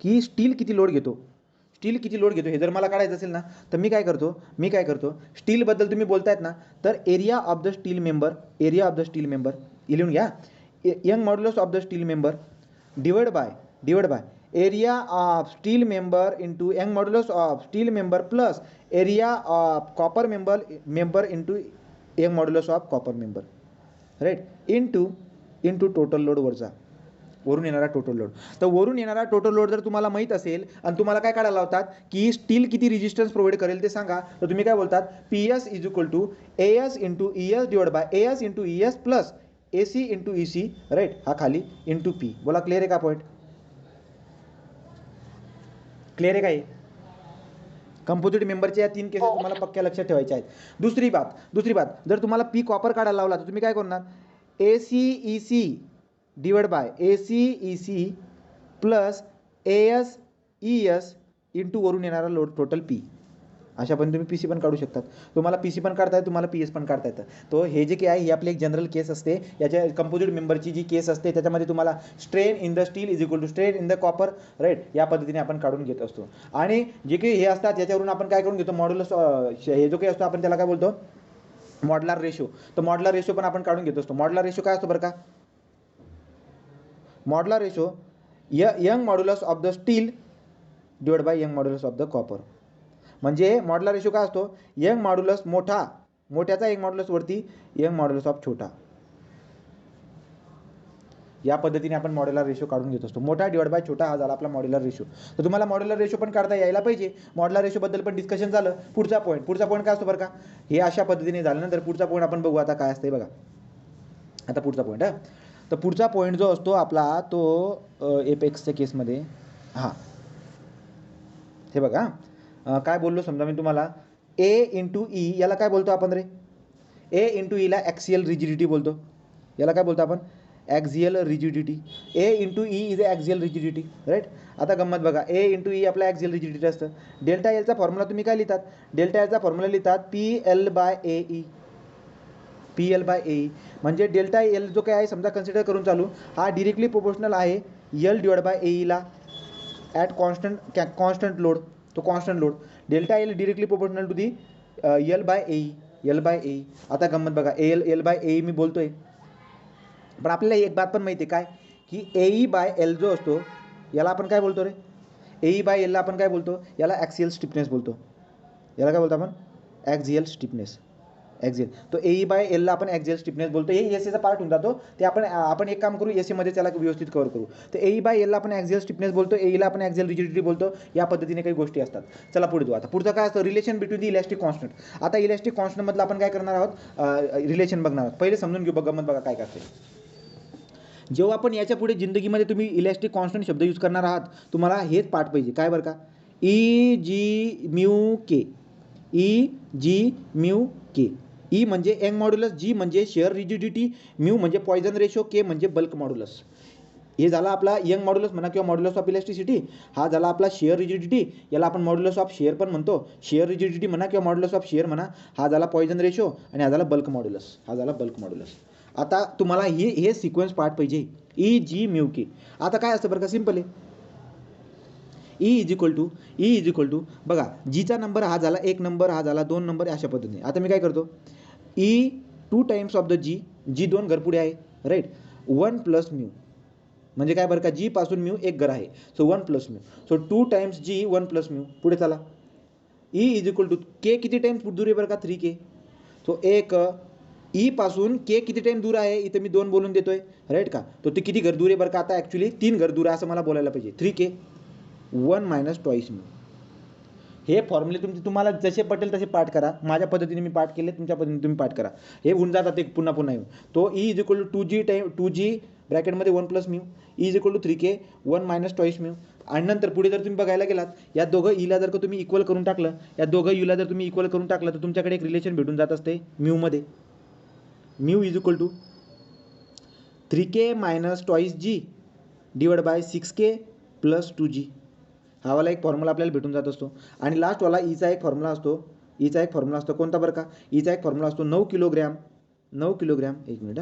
की स्टील किती लोड घेतो हे जर मला काढायचं असेल ना, तर मी काय करतो स्टीलबद्दल तुम्ही बोलतायत ना, तर area of the steel member लिहून घ्या. Young modulus of the steel member divide by area of steel member into Young modulus of steel member plus area of copper member into Young modulus of copper member, right, into total load वरून येणारा total load. तर वरून येणारा total load जर तुम्हाला माहीत असेल आणि तुम्हाला काय काढायला लावतात की स्टील किती रेजिस्टन्स प्रोव्हाइड करेल ते सांगा, तर तुम्ही काय बोलतात, P S is equal to A S into E S divide by A S into E S plus A C into E C, right, हा खाली इंटू पी. बोला क्लिअर आहे का पॉईंट, क्लिअर आहे काय. कंपोजिट मेंबरच्या या 3 केसेस तुम्हाला पक्क्या लक्षात ठेवायच्या आहेत. दुसरी बात जर तुम्हाला पी कॉपर काढायला लावला तर तुम्ही काय करणार, A C E C divide by A C E C plus A S E S into वरून येणारा लोड टोटल पी. अशा पण तुम्ही पी सी पण काढू शकतात. तुम्हाला पी सी पण काढता येतं, तुम्हाला पी एस पण काढता येतं. तो हे जे काही आहे ही आपली एक जनरल केस असते. याच्या कंपोजिट मेंबरची जी केस असते त्याच्यामध्ये तुम्हाला strain in the steel is equal to strain in the copper, right, या पद्धतीने आपण काढून घेत असतो. आणि जे काही हे असतात याच्यावरून आपण काय करून घेतो, मॉड्युलस, हे जो काही असतो आपण त्याला काय बोलतो, मॉड्युलर रेशो. तर मॉड्युलर रेशो पण आपण काढून घेत असतो. मॉड्युलर रेशो काय असतो बरं का, modular ratio young modulus of the steel divide by young modulus of the copper. म्हणजे मॉड्युलर रेशो काय असतो, यंग मॉड्युलस मोठ्याचा यंग मॉड्युलस वरती यंग मॉड्युलस ऑफ छोटा. या पद्धतीने आपण मॉड्युलर रेशो काढून घेत असतो. मोठा डिवाइड बाय छोटा हा झाला आपला मॉड्युलर रेशो. तर तुम्हाला मॉड्युलर रेशो पण काढता यायला पाहिजे. मॉड्युलर रेशो बद्दल पण डिस्कशन झालं. पुढचा पॉईंट काय असतो बरं का, हे अशा पद्धतीने झालं. नंतर पुढचा पॉईंट आपण बघू आता काय असते बघा. आता पुढचा पॉईंट हां, तर पुढचा पॉईंट जो असतो आपला तो एपेक्सच्या केसमध्ये हां, हे बघा काय बोललो समजा मी तुम्हाला, ए इंटू ई याला काय बोलतो आपण रे, ए इंटू ईला ॲक्सियल रिजिडिटी बोलतो. याला काय बोलतो आपण, axial rigidity. A into E is axial rigidity, right. आता गंमत बघा, ए इंटू ई आपला ॲक्झियल रिजिडिटी असतं. डेल्टा एलचा फॉर्म्युला तुम्ही काय लिहितात, डेल्टा एलचा फॉर्म्युला लिहितात P L by A E, P L by A E. म्हणजे डेल्टा एल जो काय आहे समजा कन्सिडर करून चालू, हा डिरेक्टली प्रोपोर्शनल आहे एल डिवाइड बाय ए ईला ॲट कॉन्स्टंट लोड. तो constant load delta L directly proportional to the L by A E, L by A E. आता गंमत बघा, एल बाय ए ई मी बोलतोय, पण आपल्याला एक बात पण माहिती आहे काय, की ए ई बाय एल जो असतो याला आपण काय बोलतो रे, ए ई बाय एलला आपण काय बोलतो, याला ॲक्सियल स्टिफनेस बोलतो. याला काय बोलतो आपण, ॲक्झियल स्टिफनेस, ॲक्झियल. तो ए ई बाय एलला आपण ॲक्झियल स्टिफनेस बोलतो. हे एस एचा पार्ट होऊन जातो, ते आपण एक काम करू, एस एमध्ये त्याला व्यवस्थित कव्हर करू. तर ए ई बाय एलला आपण ॲक्झियल स्टिफनेस बोलतो, ए ईला आपण ॲक्झियल रिजिडिटी बोलतो. या पद्धतीने काही गोष्टी असतात. चला पुढे जाऊ. आता पुढचं काय असतं, relation between the elastic constant. आता इलॅस्टिक कॉन्स्टंटमधलं आपण काय करणार आहोत, रिलेशन बघणार आहोत. पहिले समजून घेऊ, गंमत बघा काय करते. जेव्हा आपण याच्या पुढे जिंदगीमध्ये तुम्ही इलॅस्टिक कॉन्स्टंट शब्द यूज करणार आहात, तुम्हाला हेच पाठ पाहिजे. काय बरं का, ई जी म्यू के, ई जी म्यू के. ई म्हणजे यंग मॉड्युलस, जी म्हणजे शेअर रिजिडिटी, म्यू म्हणजे पॉयझन रेशो, के म्हणजे बल्क मॉड्युलस. हे झाला आपला यंग मॉड्युलस म्हणा किंवा मॉड्युलस ऑफ इलॅस्टिसिटी. हा झाला आपला शेअर रिजिडिटी, याला आपण मॉड्युलस ऑफ शेअर पण म्हणतो. शेअर रिजिडिटी म्हणा किंवा मॉड्युलस ऑफ शेअर म्हणा. हा झाला पॉयझन रेशो आणि हा झाला बल्क मॉड्युलस, हा झाला बल्क मॉड्युलस. आता तुम्हाला हे सिक्वेन्स पार्ट पाहिजे, ई जी म्यू के. आता काय असतं बरं का, सिम्पल आहे. ई इज इक्वल टू बघा, जीचा नंबर हा झाला 1 नंबर, हा झाला 2 नंबर, अशा पद्धतीने. आता मी काय करतो, ई 2 टाइम्स ऑफ द जी, जी 2 घर पुढे आहे, राईट. 1 प्लस म्यू म्हणजे काय बरं का, जी पासून म्यू 1 घर आहे, so 1 plus mu. So 2 times G 1 plus mu. पुढे चला, E is equal to K किती टाइम्स दूर आहे बरं का, 3K. सो एक ई पासून के किती टाइम दूर आहे, इथं मी 2 बोलून देतोय, राईट का. तो ते किती घर दूर आहे बरं का, आता ॲक्च्युली 3 घर दूर आहे असं मला बोलायला पाहिजे. 3K 1 minus twice mu. हे फॉर्म्युले तुम्हाला जसे पटेल तसे पाठ करा. माझ्या पद्धतीने मी पाठ केले, तुमच्या पद्धतीने तुम्ही पाठ करा. हे होऊन जातात ते पुन्हा पुन्हा येऊन. तो E is equal to 2G ब्रॅकेटमध्ये 1 plus mu, E is equal to 3K 1 minus twice mu. आणि नंतर पुढे जर तुम्ही बघायला गेलात, या दोघं ईला जर का तुम्ही इक्वल करून टाकलं, या दोघं यूला जर तुम्ही इक्वल करून टाकलं, तर तुमच्याकडे एक रिलेशन भेटून जात असते म्यूमध्ये. Mu is equal to 3K minus twice G divide by 6K plus 2G. हा वाला एक फॉर्म्युला आपल्याला भेटून जात असतो. आणि लास्टवाला ईचा एक फॉर्म्युला असतो, ईचा एक फॉर्म्युला असतो कोणता बरं का, ईचा एक फॉर्म्युला असतो 9 kilogram, 1 minute,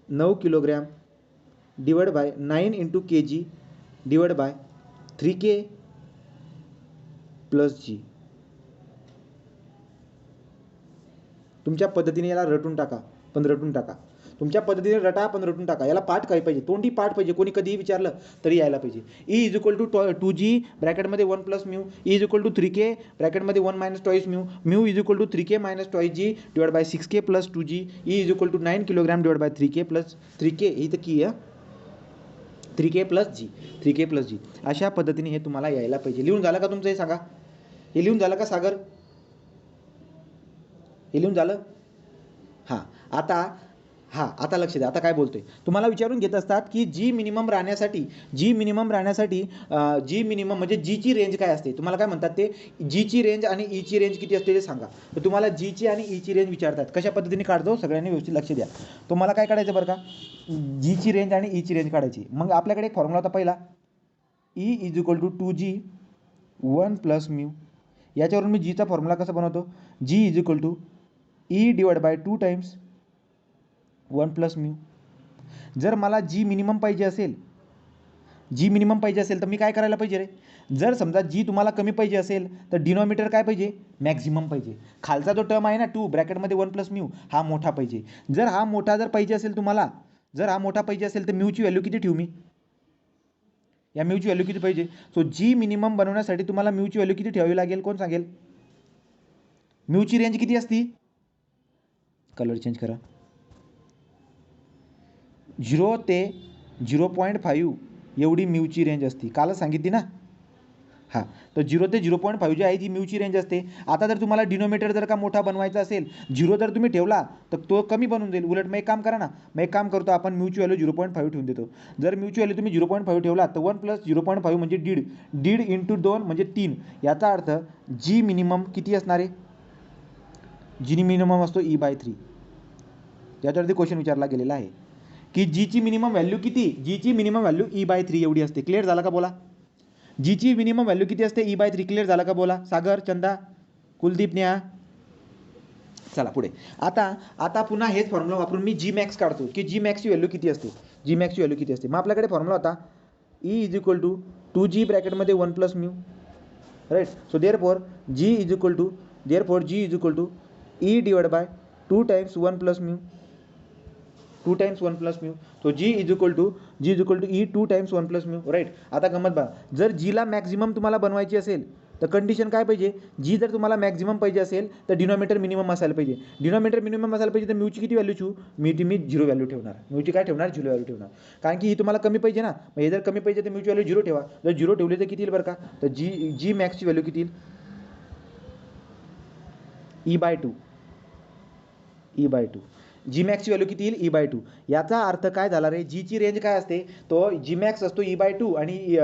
9 kilogram divide by 9 into kg divide by 3K plus G. तुमच्या पद्धतीने याला रटून टाका, पण रटून टाका. तुमच्या पद्धतीने रटा पण रटून टाका. याला पाठ काय पाहिजे, तोंडी पाठ पाहिजे. कोणी कधीही विचारलं तरी यायला पाहिजे. E is equal to 2G ब्रॅकेटमध्ये 1 plus mu, E is equal to 3K ब्रॅकेटमध्ये 1 minus twice mu, mu is equal to 3K minus twice G divide by 6K plus 2G, E is equal to 9 kilogram divide by 3K plus 3K, ही तर की आहे 3K plus जी, 3K plus जी. अशा पद्धतीने हे तुम्हाला यायला पाहिजे. लिहून झालं का तुमचं, हे सांगा. हे लिहून झालं का सागर, हे लिहून झालं. हां, आता लक्ष द्या. आता काय बोलतोय, तुम्हाला विचारून घेत असतात की जी मिनिमम राहण्यासाठी जी मिनिमम म्हणजे जीची रेंज काय असते. तुम्हाला काय म्हणतात ते, जीची रेंज आणि ईची रेंज किती असते ते सांगा. तर तुम्हाला जीची आणि ईची रेंज विचारतात. कशा पद्धतीने काढतो सगळ्यांनी व्यवस्थित लक्ष द्या. तुम्हाला काय काढायचं बरं का, जीची रेंज आणि ईची रेंज काढायची. मग आपल्याकडे एक फॉर्म्युला होता पहिला, E is equal to 2G 1 plus mu. याच्यावरून मी जीचा फॉर्म्युला कसा बनवतो, G is equal to E divide by 2 times 1 plus mu. जर मला जी मिनिमम पाहिजे असेल, तर मी काय करायला पाहिजे रे, जर समजा जी तुम्हाला कमी पाहिजे असेल तर डिनॉमिनेटर काय पाहिजे, मॅक्झिमम पाहिजे. खालचा जो टर्म आहे ना 2 ब्रॅकेटमध्ये 1 प्लस म्यू, हा मोठा पाहिजे. जर हा मोठा पाहिजे असेल तुम्हाला, जर हा मोठा पाहिजे असेल तर म्यूची व्हॅल्यू किती ठेवू मी, या म्यूची व्हॅल्यू किती पाहिजे. सो जी मिनिमम बनवण्यासाठी तुम्हाला म्यूची व्हॅल्यू किती ठेवावी लागेल, कोण सांगेल. म्यूची रेंज किती असती, कलर चेंज करा, 0 ते 0.5 एवढी म्यूची रेंज असती. कालच सांगितली ना. हां, तर 0 ते 0.5 जी आहे ती म्यूची रेंज असते. आता जर तुम्हाला डिनोमिनेटर जर का मोठा बनवायचा असेल, 0 जर तुम्ही ठेवला तर तो कमी बनून जाईल. उलट मग एक काम करा ना, मग एक काम करतो आपण म्यूची व्हॅल्यू 0.5 ठेवून देतो. जर म्यूची व्हॅल्यू तुम्ही 0.5 ठेवला तर 1 + 0.5 म्हणजे दीड इंटू 2 म्हणजे 3. याचा अर्थ जी मिनिमम किती असणार आहे? जी मिनिमम असतो E/3. त्याच्यावरती क्वेश्चन विचारला गेलेला आहे की जीची मिनिमम व्हॅल्यू किती? जीची मिनिमम व्हॅल्यू E/3 एवढी असते. क्लिअर झाला का बोला? जीची मिनिमम व्हॅल्यू किती असते? E/3. क्लिअर झाला का बोला? सागर, चंदा, कुलदीप, नेहा. चला पुढे. आता पुन्हा हेच फॉर्म्युला वापरून मी जी मॅक्स काढतो की जी मॅक्सची व्हॅल्यू किती असते. जी मॅक्सची व्हॅल्यू किती असते? मग आपल्याकडे फॉर्म्युला होता E = 2G ब्रॅकेटमध्ये 1 + mu, right. So therefore G = E/2 times 1 + mu, 2 times 1 + mu. तो G = E 2 times 1 + mu, right. आता गमत बघा, जर जीला मॅक्झिमम तुम्हाला बनवायची असेल तर कंडिशन काय पाहिजे? जी जर तुम्हाला मॅक्झिमम पाहिजे असेल तर डिनॉमिनेटर मिनिमम असायला पाहिजे. डिनॉमिनेटर मिनिमम असायला पाहिजे तर म्यूची किती व्हॅल्यू ठेवू? मी 0 व्हॅल्यू ठेवणार. म्यूची काय ठेवणार? 0 व्हॅल्यू ठेवणार. कारण की ही तुम्हाला कमी पाहिजे ना, मग हे जर कमी पाहिजे तर म्यूची व्हॅल्यू 0 ठेवा. जर 0 ठेवली तर किती येईल बरं का? तर जी मॅक्सची व्हॅल्यू किती येईल? E/2. जी मॅक्सची व्हॅल्यू किती येईल? E/2. याचा अर्थ काय झाला रे? जीची रेंज काय असते? तो जी मॅक्स असतो E/2 आणि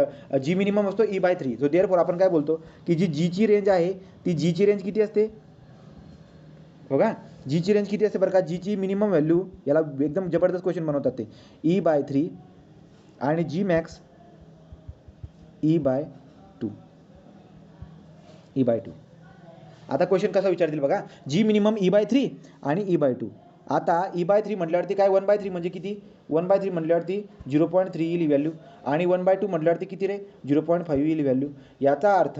जी मिनिमम असतो E/3. जो देअरफॉर आपण काय बोलतो की जी जीची रेंज आहे ती जीची रेंज किती असते? बघा, जीची रेंज किती असते बरं का? जीची मिनिमम व्हॅल्यू, याला एकदम जबरदस्त क्वेश्चन बनवतात ते, E/3 आणि जी मॅक्स E/2. आता क्वेश्चन कसा विचारतील बघा, जी मिनिमम E/3 आणि E/2. आता E/3 म्हटल्यावरती काय? 1/3 म्हणजे किती? 1/3 म्हटल्यावरती 0.3 येईल व्हॅल्यू आणि 1/2 म्हटल्यावरती किती रे? 0.5 येईल व्हॅल्यू. याचा अर्थ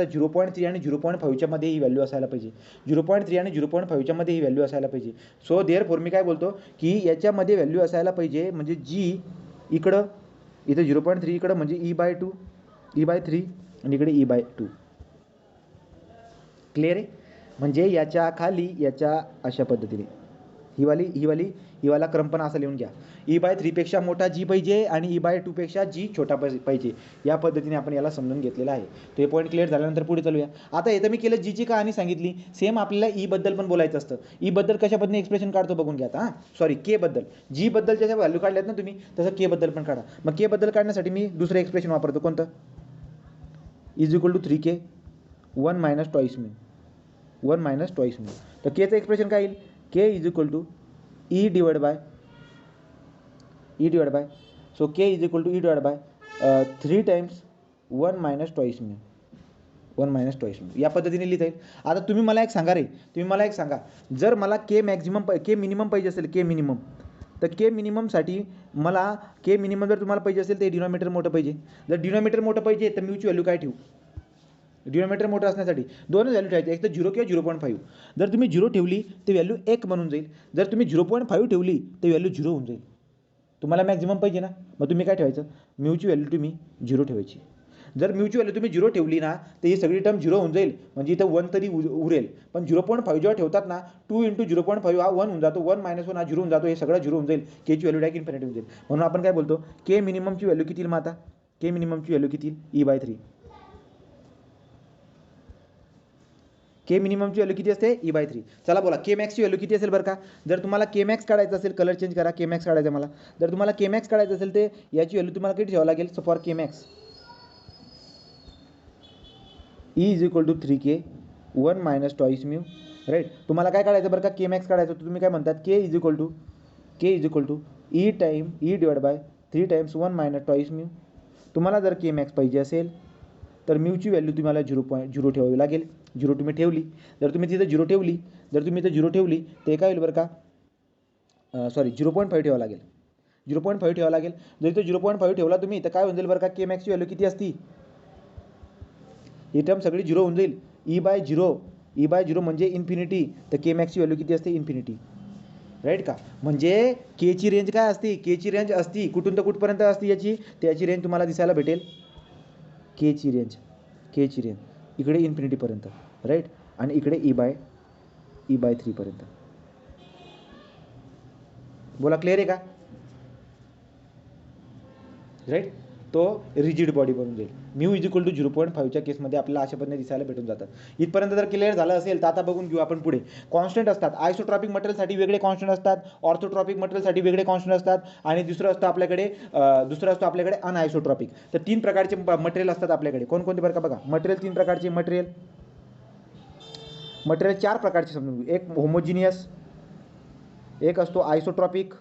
0.3 आणि 0.5च्या मध्ये ही व्हॅल्यू असायला पाहिजे. 0.3 आणि 0.5च्या मध्ये ही व्हॅल्यू असायला पाहिजे. सो देअरफॉर मी काय बोलतो की याच्यामध्ये व्हॅल्यू असायला पाहिजे, म्हणजे जी इकडं, इथं 0.3 इकडं म्हणजे E/3 आणि इकडे E/2. क्लिअर आहे? म्हणजे याच्या खाली याच्या अशा पद्धतीने ही वाला क्रम पण असा लिहून घ्या. E/3 पेक्षा मोठा जी पाहिजे आणि E/2 पेक्षा जी छोटा पाहिजे. या पद्धतीने आपण याला समजून घेतलेला आहे. तो हे पॉईंट क्लिअर झाल्यानंतर पुढे चालूया. आता इथं मी केलं जीची कहाणी सांगितली. सेम आपल्याला E बद्दल पण बोलायचं असतं. E बद्दल कशा पद्धतीने एक्सप्रेशन काढतो बघून घ्या आता. सॉरी, के बद्दल. जी बद्दल ज्याच्या व्हॅल्यू काढल्यात ना तुम्ही, तसं के बद्दल पण काढा. मग के बद्दल काढण्यासाठी मी दुसरं एक्सप्रेशन वापरतो. कोणतं? = 3K 1 - twice mu. 1 - twice mu. तर केचं एक्सप्रेशन काय येईल? K = E/, so K = 3 times 1 - twice mu. 1 - twice mu या पद्धतीने लिहिता येईल. आता तुम्ही मला एक सांगा, जर मला के मिनिमम पाहिजे असेल, के मिनिमम, तर के मिनिममसाठी मला के मिनिमम जर तुम्हाला पाहिजे असेल तर डिनॉमिनेटर मोठं पाहिजे. जर डिनॉमिनेटर मोठं पाहिजे तर म्यूची व्हॅल्यू काय ठेवू? डिनॉमिनेटर मोठं असण्यासाठी दोनच व्हॅल्यू ठेवायचे, एक तर 0 किंवा 0.5. जर तुम्ही 0 ठेवली तर व्हॅल्यू 1 बनून जाईल. जर तुम्ही 0.5 ठेवली तर व्हॅल्यू 0 होऊन जाईल. तुम्हाला मॅक्झिमम पाहिजे ना, मग तुम्ही काय ठेवायचं? म्यूची व्हॅल्यू तुम्ही 0 ठेवायची. जर म्यूची व्हॅल्यू तुम्ही 0 ठेवली ना तर ही सगळी टर्म 0 होऊन जाईल, म्हणजे इथं 1 तरी उरेल. पण 0.5 जेव्हा ठेवतात ना, 2 × 0.5 हा 1 होऊन जातो, 1 - 1 हा 0 होऊन जातो, हे सगळं 0 होऊन जाईल. केची व्हॅल्यू डायरेक्ट इन्फिनिटी होऊन जाईल. म्हणून आपण काय बोलतो? के मिनिममची व्हॅल्यू किती येईल? मग आता के मिनिममची व्हॅल्यू किती येईल? E/3. के मिनिममची व्हॅल्यू किती असते? E/3. चला बोला, के मॅक्सची व्हॅल्यू किती असेल बरं का? जर तुम्हाला के मॅक्स काढायचं असेल, कलर चेंज करा, के मॅक्स काढायचं मला. जर तुम्हाला के मॅक्स काढायचं असेल तर याची व्हॅल्यू तुम्हाला किती ठेवावं लागेल? So for K max E = 3K 1 - twice mu, right. तुम्हाला काय काढायचं बरं का? के मॅक्स काढायचं. तुम्ही काय म्हणतात? के = E/3 टाइम्स 1 - ट्वाईस म्यू. तुम्हाला जर के मॅक्स पाहिजे असेल तर म्यूची व्हॅल्यू तुम्हाला 0.0 ठेवावी लागेल. 0 तुम्ही ठेवली, जर तुम्ही तिथं 0 ठेवली ते काय होईल बरं का? सॉरी, 0.5 ठेवावं लागेल. 0.5 ठेवावं लागेल. जर इथं 0.5 ठेवला तुम्ही तर काय होऊन जाईल बरं का? के मॅक्सची व्हॅल्यू किती असती? ही टर्म सगळी 0 होऊन जाईल. E/0 म्हणजे इन्फिनिटी. तर के मॅक्सची व्हॅल्यू किती असते? इन्फिनिटी, राईट का? म्हणजे केची रेंज काय असते? केची रेंज असती कुठून तर कुठपर्यंत असते याची? त्याची रेंज तुम्हाला दिसायला भेटेल. केची रेंज इकडे इन्फिनिटीपर्यंत, राईट. आणि इकडे E/3 पर्यंत. बोला, क्लिअर आहे का? राईट. तो रिजिड बॉडी बनून जाईल. म्यू इज इक्वल टू 0.5च्या केसमध्ये आपल्याला अशा पद्धतीने दिसायला भेटून जातात. इथपर्यंत जर क्लिअर झालं असेल तर आता बघून घेऊ आपण पुढे. कॉन्स्टंट असतात आयसोट्रॉपिक मटेरियलसाठी वेगळे कॉन्स्टंट असतात, ऑर्थोट्रॉपिक मटेरियलसाठी वेगळे कॉन्स्टंट असतात आणि दुसरं असतं आपल्याकडे अनआयसोट्रॉपिक. तर 3 प्रकारचे मटेरियल असतात आपल्याकडे. कोणकोणते बरं का बघा. मटेरियल 3 प्रकारचे. मटेरियल 4 प्रकारचे समजून घेऊ. एक होमोजिनियस, एक असतो आयसोट्रॉपिक,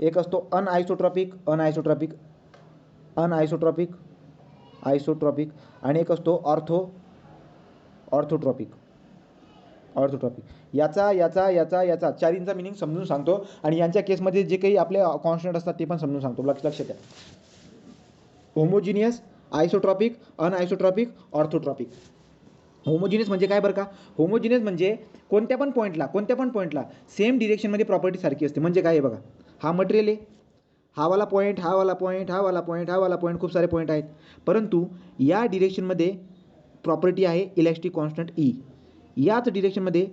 एक असतो अनआयसोट्रॉपिक आयसोट्रॉपिक आणि एक असतो ऑर्थोट्रॉपिक. याचा चारींचा मिनिंग समजून सांगतो आणि यांच्या केसमध्ये जे काही आपले कॉन्स्टंट असतात ते पण समजून सांगतो. लक्षात द्या. Homogeneous, isotropic, anisotropic, orthotropic. Homogeneous म्हणजे काय बरं का. होमोजिनियस म्हणजे कोणत्या पण पॉईंटला सेम डिरेक्शनमध्ये प्रॉपर्टी सारखी असते. म्हणजे काय आहे बघा. हा मटेरियल आहे, हा वाला पॉईंट खूप सारे पॉईंट आहेत, परंतु या डिरेक्शनमध्ये प्रॉपर्टी आहे इलॅस्टिक कॉन्स्टंट ई, याच डिरेक्शनमध्ये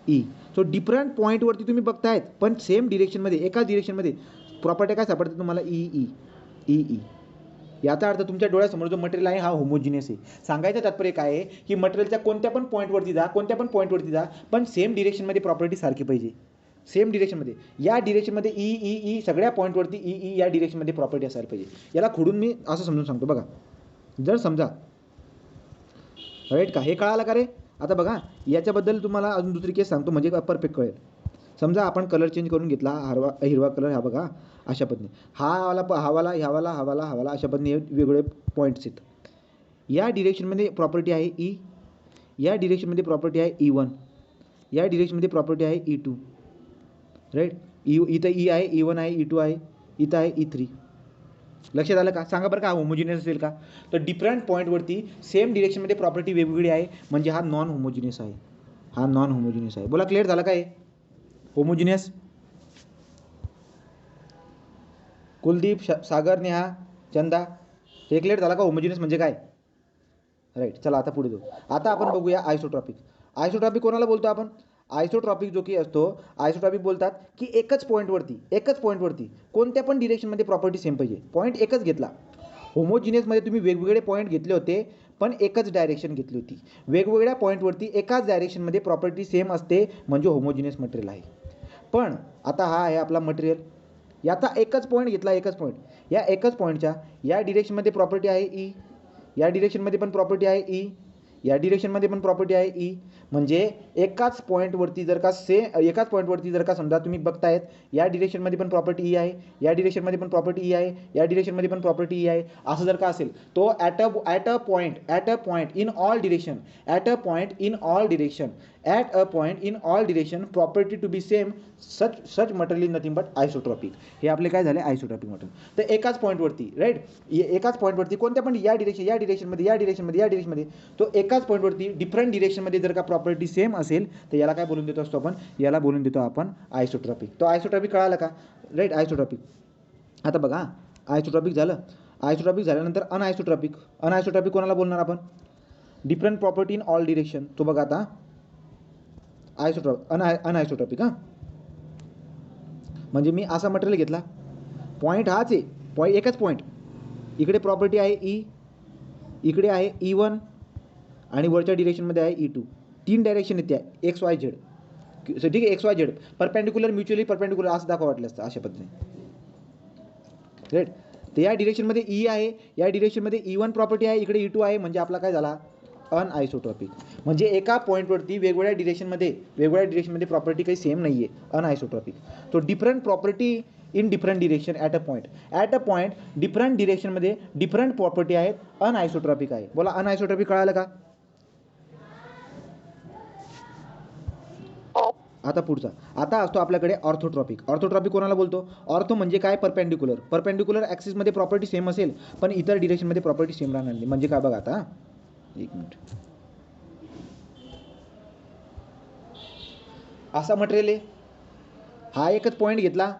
ई. सो डिफरंट पॉईंटवरती तुम्ही बघतायत पण सेम डिरेक्शनमध्ये एकाच डिरेक्शनमध्ये प्रॉपर्टी काय सापडते तुम्हाला ई. याचा अर्थ तुमच्या डोळ्यासमोर जो मटेरियल आहे हा होमोजिनियस आहे. सांगायचं तात्पर्य काय आहे की मटेरियलच्या कोणत्या पण पॉईंटवरती जा पण सेम डिरेक्शनमध्ये प्रॉपर्टी सारखी पाहिजे. सेम डिरेक्शनमध्ये या डिरेक्शनमध्ये ई सगळ्या पॉईंटवरती ई या डिरेक्शनमध्ये प्रॉपर्टी असायला पाहिजे. याला खोडून मी असं समजून सांगतो बघा. जर समजा राईट का हे कळालं का रे. आता बघा याच्याबद्दल तुम्हाला अजून दुसरी केस सांगतो म्हणजे परफेक्ट कळेल. समजा आपण कलर चेंज करून घेतला. हिरवा कलर हा बघा अशा पद्धतीने हवाला अशा पद्धतीने वेगवेगळे पॉईंट्स आहेत. या डिरेक्शनमध्ये प्रॉपर्टी आहे ई, या डिरेक्शनमध्ये प्रॉपर्टी आहे E1, या डिरेक्शनमध्ये प्रॉपर्टी आहे E2. राईट. इथं ई आहे, E1 आहे, E2 आहे, इथं आहे E3. लक्षात आलं का. सांगा बरं का होमोजिनियस असेल का. तर डिफरंट पॉईंटवरती सेम डिरेक्शनमध्ये प्रॉपर्टी वेगवेगळी आहे म्हणजे हा नॉन होमोजिनियस आहे. बोला क्लिअर झालं काय. होमोजिनियस. कुलदीप, सागर, नेहा, चंदा हे क्लिअर झाला का होमोजिनियस म्हणजे काय. राईट. चला आता पुढे जाऊ. आता आपण बघूया आयसोट्रॉपिक कोणाला बोलतो आपण. आयसोट्रॉपिक जो की असतो आयसोट्रॉपिक बोलतात की एकच पॉईंटवरती कोणत्या पण डिरेक्शनमध्ये प्रॉपर्टी सेम पाहिजे. पॉईंट एकच घेतला. होमोजिनियसमध्ये तुम्ही वेगवेगळे पॉईंट घेतले होते पण एकच डायरेक्शन घेतली होती. वेगवेगळ्या पॉईंटवरती एकाच डायरेक्शनमध्ये प्रॉपर्टी सेम असते म्हणजे होमोजिनियस मटेरियल आहे. पण आता हा आहे आपला मटेरियल. याचा एकच पॉईंट घेतला. या एकच पॉईंटच्या या डिरेक्शनमध्ये प्रॉपर्टी आहे ई, या डिरेक्शनमध्ये पण प्रॉपर्टी आहे ई, या डिरेक्शनमध्ये पण प्रॉपर्टी आहे ई. म्हणजे एकाच पॉईंटवरती जर का समजा तुम्ही बघतायत या डिरेक्शनमध्ये पण प्रॉपर्टी ई आहे, या डिरेक्शनमध्ये पण प्रॉपर्टी ई आहे, या डिरेक्शनमध्ये पण प्रॉपर्टी ई आहे, असं जर का असेल तो at a point in all direction property to be same such material is nothing but isotropic. हे आपले काय झाले आयसोट्रॉपिक मटेरियल. तर एकाच पॉईंटवरती राईट, एकाच पॉईंटवरती कोणत्या पण या डिरेक्शनमध्ये तो एकाच पॉईंटवरती डिफरंट डिरेक्शनमध्ये जर का प्रॉपर्टी सेम असेल तर याला काय बोलून देतो असतो आपण. याला बोलून देतो आपण आयसोट्रॉपिक. तो आयसोट्रॉपिक कळाला का. राईट. आयसोट्रॉपिक. आता बघा आयसोट्रॉपिक झाल्यानंतर अनआयसोट्रॉपिक कोणाला बोलणार आपण. Different property in all direction. तो बघा आता अनआयसोट्रॉपिक. म्हणजे मी असा मटेरियल घेतला, पॉईंट हाच आहे, एकच पॉईंट, इकडे प्रॉपर्टी आहे ई, इकडे आहे E1 आणि वरच्या डिरेक्शनमध्ये आहे E2. 3 डायरेक्शन आहेत त्या XY Z. ठीक आहे. XY Z perpendicular, mutually perpendicular असं दाखवा वाटलं असतं अशा पद्धतीने. राईट. तर या डिरेक्शनमध्ये ई आहे, या डिरेक्शनमध्ये E1 प्रॉपर्टी आहे, इकडे E2 आहे म्हणजे आपला काय झाला अनआयसोट्रॉपिक. म्हणजे एका पॉईंटवरती वेगवेगळ्या डिरेक्शनमध्ये प्रॉपर्टी काही सेम नाही आहे. अनआयसोट्रॉपिक. तो different property in different direction at a point different डिरेक्शनमध्ये डिफरंट प्रॉपर्टी आहेत. अनआयसोट्रॉपिक आहे. बोला अनआयसोट्रॉपिक कळालं का. आता पुढचा. आता असतो आपल्याकडे ऑर्थोट्रॉपिक कोणाला बोलतो. ऑर्थो म्हणजे काय परपेंडिक्युलर ॲक्सिसमध्ये प्रॉपर्टी सेम असेल पण इतर डिरेक्शनमध्ये प्रॉपर्टी सेम राहणार नाही. म्हणजे काय बघा आता एक मिनिट. असा मटेरियल आहे, हा एकच पॉईंट घेतला,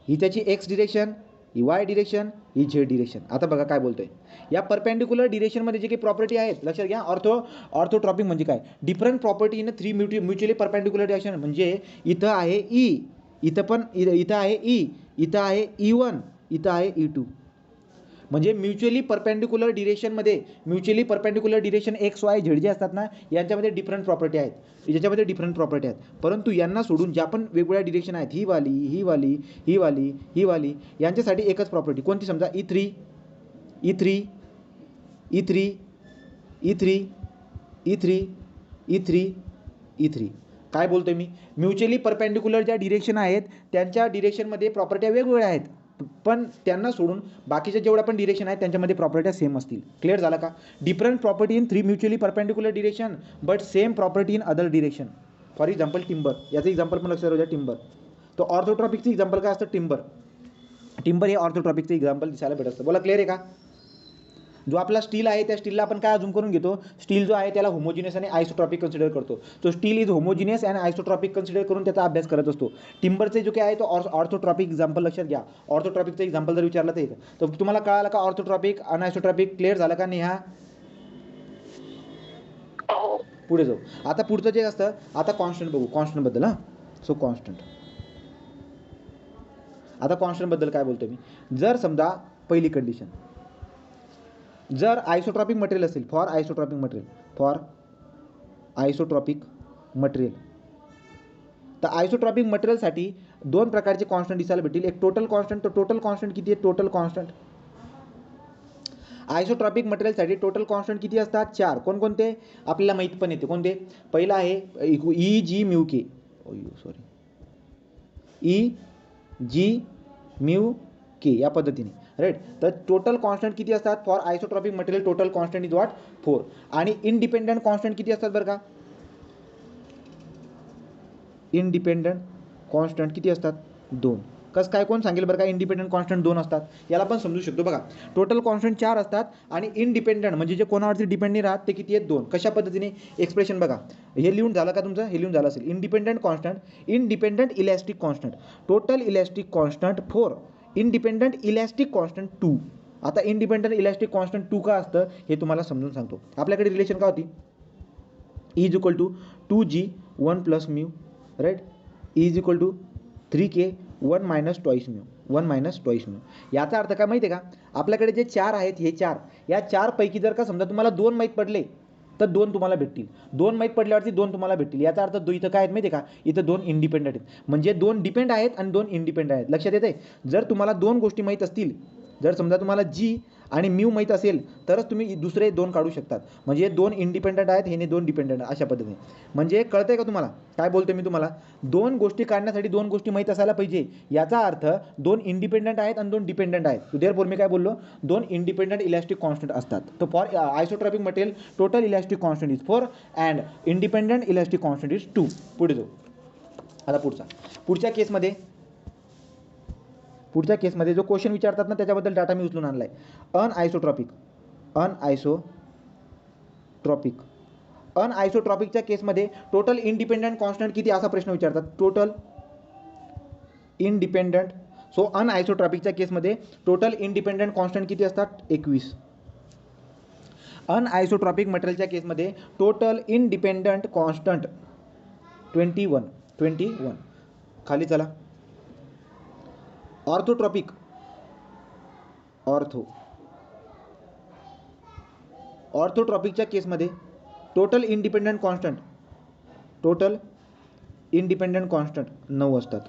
ही त्याची एक्स डिरेक्शन, ही वाय डिरेक्शन, ही झेड डिरेक्शन. आता बघा काय बोलतोय. या परपेंडिक्युलर डिरेक्शनमध्ये जे काही प्रॉपर्टी आहेत लक्षात घ्या. ऑर्थोट्रॉपिक म्हणजे काय. Different property in 3 mutually perpendicular direction. म्हणजे इथं आहे ई, इथं आहे ई, इथं आहे E1 इथं आहे E2. म्हणजे mutually perpendicular direction x Y Z जे असतात ना, यांच्यामध्ये डिफरंट प्रॉपर्टी आहेत, याच्यामध्ये डिफरंट प्रॉपर्टी आहेत. परंतु यांना सोडून ज्या पण वेगवेगळ्या डिरेक्शन आहेत, ही वाली यांच्यासाठी एकच प्रॉपर्टी कोणती, समजा E3. काय बोलतोय मी, म्युच्युअली परपेंडिक्युलर ज्या डिरेक्शन आहेत त्यांच्या डिरेक्शनमध्ये प्रॉपर्ट्या वेगवेगळ्या आहेत, पण त्यांना सोडून बाकीच्या जेवढ्या पण डिरेक्शन आहेत त्यांच्यामध्ये प्रॉपर्ट्या सेम असतील. क्लिअर झालं का. Different property in 3 mutually perpendicular direction but same property in other direction. For example timber, याचं एक्झाम्पल पण लक्षात राहू द्या. टिंबर, तो ऑर्थोट्रॉपिकचं एक्झाम्पल काय असतं, टिंबर हे ऑर्थोट्रॉपिकचं एक्झाम्पल दिसायला भेटत असतं. बोला क्लिअर आहे का. जो आपला स्टील आहे त्या स्टीलला आपण काय अजून करून घेतो, स्टील जो आहे त्याला होमोजिनियस आणि आयसोट्रॉपिक कन्सिडर करतो. तो steel is homogeneous and isotropic consider करून त्याचा अभ्यास करत असतो. टिंबरचे जो काय आहे तो ऑर्थोट्रॉपिक एक्झाम्पल लक्षात घ्या. ऑर्थोट्रॉपिकचं एक्झाम्पल जर विचारलं तर तुम्हाला कळालं का ऑर्थोट्रॉपिक अनआयसोट्रॉपिक. क्लिअर झालं का नेहा. पुढे जाऊ. आता पुढचं जे असतं, आता कॉन्स्टंट बघू, कॉन्स्टंटबद्दल. सो कॉन्स्टंट, आता कॉन्स्टंटबद्दल काय बोलतो मी. जर समजा पहिली कंडिशन, जर आयसोट्रॉपिक मटेरियल असेल, फॉर आयसोट्रॉपिक मटेरियल, तर आयसोट्रॉपिक मटेरियलसाठी दोन प्रकारचे कॉन्स्टंट दिसायला भेटतील. एक टोटल कॉन्स्टंट. तर टोटल कॉन्स्टंट किती आहे, टोटल कॉन्स्टंट आयसोट्रॉपिक मटेरियलसाठी टोटल कॉन्स्टंट किती असतात, 4. कोणकोणते आपल्याला माहीत पण येते. कोणते, पहिला आहे EG म्यू के, EG म्यू के, या पद्धतीने, राईट. तर टोटल कॉन्स्टंट किती असतात for isotropic material, total constant is what, 4. आणि इंडिपेंडंट कॉन्स्टंट किती असतात बरं का, इंडिपेंडंट कॉन्स्टंट किती असतात, 2. कसं काय, कोण सांगेल बरं का. इंडिपेंडंट कॉन्स्टंट 2 असतात, याला पण समजू शकतो बघा. टोटल कॉन्स्टंट 4 असतात आणि इंडिपेंडंट म्हणजे जे कोणावरती डिपेंड नाही राहत ते किती आहेत, 2. कशा पद्धतीने एक्सप्रेशन बघा, हे लिहून झालं का तुमचं, हे लिहून झालं असेल. Independent constant, independent elastic constant, total elastic constant 4, independent elastic constant 2. आता इंडिपेंडंट इलॅस्टिक कॉन्स्टंट 2 का असतं हे तुम्हाला समजून सांगतो. आपल्याकडे रिलेशन काय होती, E is equal to 2G 1 + mu, right. E is equal to 3K 1 - twice mu. याचा अर्थ काय माहिती आहे का, आपल्याकडे जे 4 आहेत, हे 4, या 4 पैकी जर का समजा तुम्हाला 2 माहीत पडले तर 2 तुम्हाला भेटतील. 2 माहीत पडल्यावरती 2 तुम्हाला भेटतील. याचा अर्थ इथं काय आहेत माहिती आहे का, इथं 2 इंडिपेंडंट आहेत. म्हणजे 2 डिपेंड आहेत आणि 2 इंडिपेंडंट आहेत. लक्षात येते. जर तुम्हाला 2 गोष्टी माहीत असतील, जर समजा तुम्हाला G आणि म्यू माहीत असेल तरच तुम्ही दुसरे 2 काढू शकतात. म्हणजे 2 इंडिपेंडंट आहेत, हे 2 डिपेंडंट, अशा पद्धतीने. म्हणजे कळतंय का तुम्हाला काय बोलतो मी तुम्हाला. 2 गोष्टी काढण्यासाठी 2 गोष्टी माहीत असायला पाहिजे. याचा अर्थ 2 इंडिपेंडंट आहेत आणि 2 डिपेंडंट आहेत. देअरफॉर मी काय बोललो, 2 इंडिपेंडंट इलॅस्टिक कॉन्स्टंट असतात. तर for isotropic material total elastic constant is 4 and independent elastic constant is 2. पुढे जाऊ. आता पुढच्या केसमध्ये जो क्वेश्चन विचारतात ना त्याच्याबद्दल डाटा मी उचलून आणलाय. अनआयसोट्रॉपिकच्या केसमध्ये टोटल इंडिपेंडंट कॉन्स्टंट किती असा प्रश्न विचारतात. टोटल इंडिपेंडंट, सो अनआयसोट्रॉपिकच्या केसमध्ये टोटल इंडिपेंडंट कॉन्स्टंट किती असतात, 21. अनआयसोट्रॉपिक मटेरियलच्या केसमध्ये टोटल इंडिपेंडंट कॉन्स्टंट 21. खाली चला. ऑर्थोट्रॉपिकच्या केसमध्ये टोटल इंडिपेंडंट कॉन्स्टंट 9 असतात.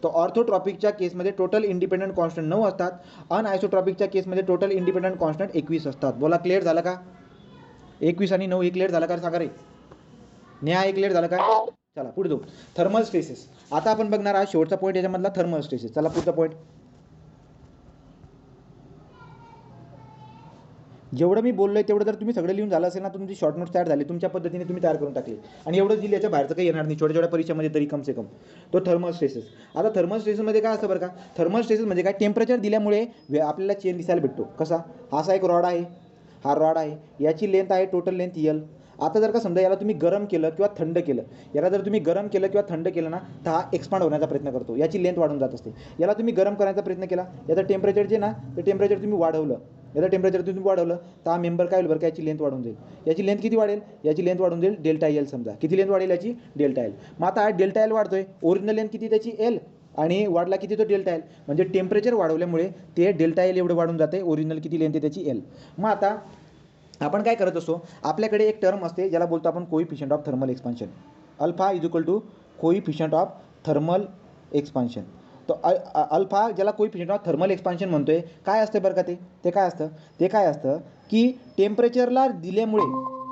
तो ऑर्थोट्रॉपिकच्या केसमध्ये टोटल इंडिपेंडंट कॉन्स्टंट 9 असतात. अनआयसोट्रॉपिकच्या केसमध्ये टोटल इंडिपेंडंट कॉन्स्टंट 21 असतात. बोला क्लिअर झालं का. 21 आणि 9 हे क्लिअर झालं का सांगा रे. न्याय हे क्लिअर झालं का. चला पुढे जाऊ. Thermal stresses. आता आपण बघणार आहे शेवटचा पॉईंट याच्यामधला, थर्मल स्ट्रेसेस. चला पुढचा पॉईंट. जेवढं मी बोललोय तेवढं जर तुम्ही सगळं लिहून झालं असेल ना, तुमची शॉर्ट नोट्स तयार झाली, तुमच्या पद्धतीने तुम्ही तयार करून टाकले आणि एवढं दिलं याच्या बाहेरचं काही येणार नाही छोट्या परीक्षेमध्ये तरी कम से कम. तो थर्मल स्ट्रेसेस. आता थर्मल स्ट्रेसेसमध्ये काय असतं बरं का, थर्मल स्ट्रेसेस म्हणजे काय, टेम्परेचर दिल्यामुळे आपल्याला चेन दिसायला भेटतो. कसा, असा एक रॉड आहे, हा रॉड आहे, याची लेंथ आहे टोटल लेंथ L. आता जर का समजा याला तुम्ही गरम केलं किंवा थंड केलं, याला जर तुम्ही गरम केलं किंवा थंड केलं ना तर हा एक्सपांड होण्याचा प्रयत्न करतो, याची लेंथ वाढून जात असते. याला तुम्ही गरम करण्याचा प्रयत्न केला, याचं टेम्परेचर जे ना ते टेम्परेचर तुम्ही वाढवलं, तर हा मेंबर काय होईल बरं का, याची लेंथ वाढून जाईल. याची लेंथ किती वाढेल, याची लेंथ वाढून जाईल डेल्टा L. समजा किती लेंथ वाढेल याची, डेल्टा L. मग आता डेल्टा L वाढतोय, ओरिजिनल लेंथ किती त्याची L, आणि वाढला किती तो डेल्टा एल, म्हणजे टेम्परेचर वाढवल्यामुळे ते डेल्टा एल एवढं वाढून जाते. ओरिजिनल किती लेंथ आहे त्याची एल. मग आता आपण काय करत असतो, आपल्याकडे एक टर्म असते ज्याला बोलतो आपण coefficient of thermal expansion. Alpha is equal to coefficient of thermal expansion. तो अल्फा ज्याला कोइफिशियंट ऑफ थर्मल एक्सपान्शन म्हणतोय, काय असतं बरं का ते काय असतं की टेम्परेचरला दिल्यामुळे,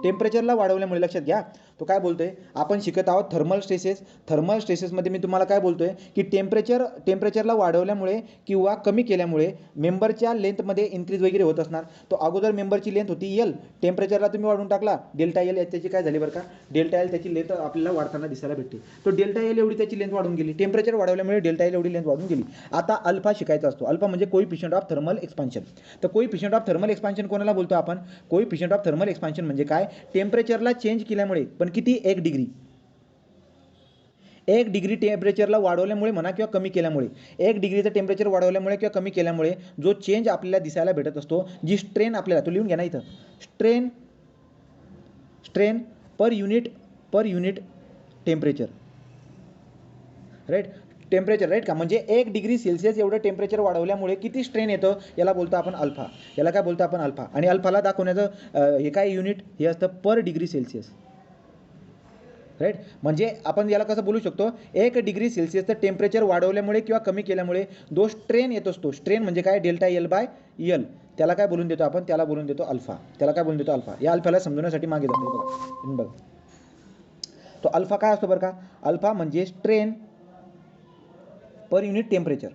टेम्परेचरला वाढवल्यामुळे, लक्षात घ्या तो काय बोलतोय, आपण शिकत आहोत थर्मल स्ट्रेसेस. थर्मल स्ट्रेसेसमध्ये मी तुम्हाला काय बोलतोय की टेम्परेचरला वाढवल्यामुळे किंवा कमी केल्यामुळे मेंबरच्या लेंथमध्ये इन्क्रीज वगैरे होत असणार. तो अगोदर मेंबरची लेंथ होती एल, टेम्परेचरला तुम्ही वाढवून टाकला डेल्टा एल, त्याची काय झाली बरं का, डेल्टा एल त्याची लेंथ आपल्याला वाढताना दिसायला भेटते. तो डेल्टा एल एवढी त्याची लेंथ वाढून गेली, टेम्परेचर वाढवल्यामुळे डेल्टा एल एवढी लेंथ वाढून गेली. आता अल्फा शिकायचा असतो. अल्फा म्हणजे कोइफिशियंट ऑफ थर्मल एक्सपान्शन. तर कोइफिशियंट ऑफ थर्मल एक्सपान्शन कोणाला बोलतो आपण, कोइफिशियंट ऑफ थर्मल एक्सपान्शन म्हणजे काय, टेम्परेचरला चेंज केल्यामुळे, पण किती, 1 डिग्री टेम्परेचरला वाढवल्यामुळे म्हणा किंवा कमी केल्यामुळे, 1 डिग्रीचं टेम्परेचर वाढवल्यामुळे किंवा कमी केल्यामुळे जो चेंज आपल्याला दिसायला भेटत असतो, जी स्ट्रेन आपल्याला, तो लिहून घ्या ना इथं, strain per unit temperature, right, temperature, right का, म्हणजे 1 डिग्री सेल्सिअस एवढं टेम्परेचर वाढवल्यामुळे किती स्ट्रेन येतं, याला बोलतो आपण अल्फा. याला काय बोलतो आपण, अल्फा. आणि अल्फाला दाखवण्याचं हे काय युनिट, हे असतं पर डिग्री सेल्सिअस, राईट. म्हणजे आपण याला कसं बोलू शकतो, 1 डिग्री सेल्सिअसचं टेम्परेचर वाढवल्यामुळे किंवा कमी केल्यामुळे जो स्ट्रेन येत असतो, स्ट्रेन म्हणजे काय, डेल्टा एल बाय एल, त्याला काय बोलून देतो आपण, त्याला बोलून देतो अल्फा. त्याला काय बोलून देतो, अल्फा. या अल्फाला समजवण्यासाठी मागे जातो बघा. तो अल्फा काय असतो बरं का, अल्फा म्हणजे स्ट्रेन पर युनिट टेम्परेचर.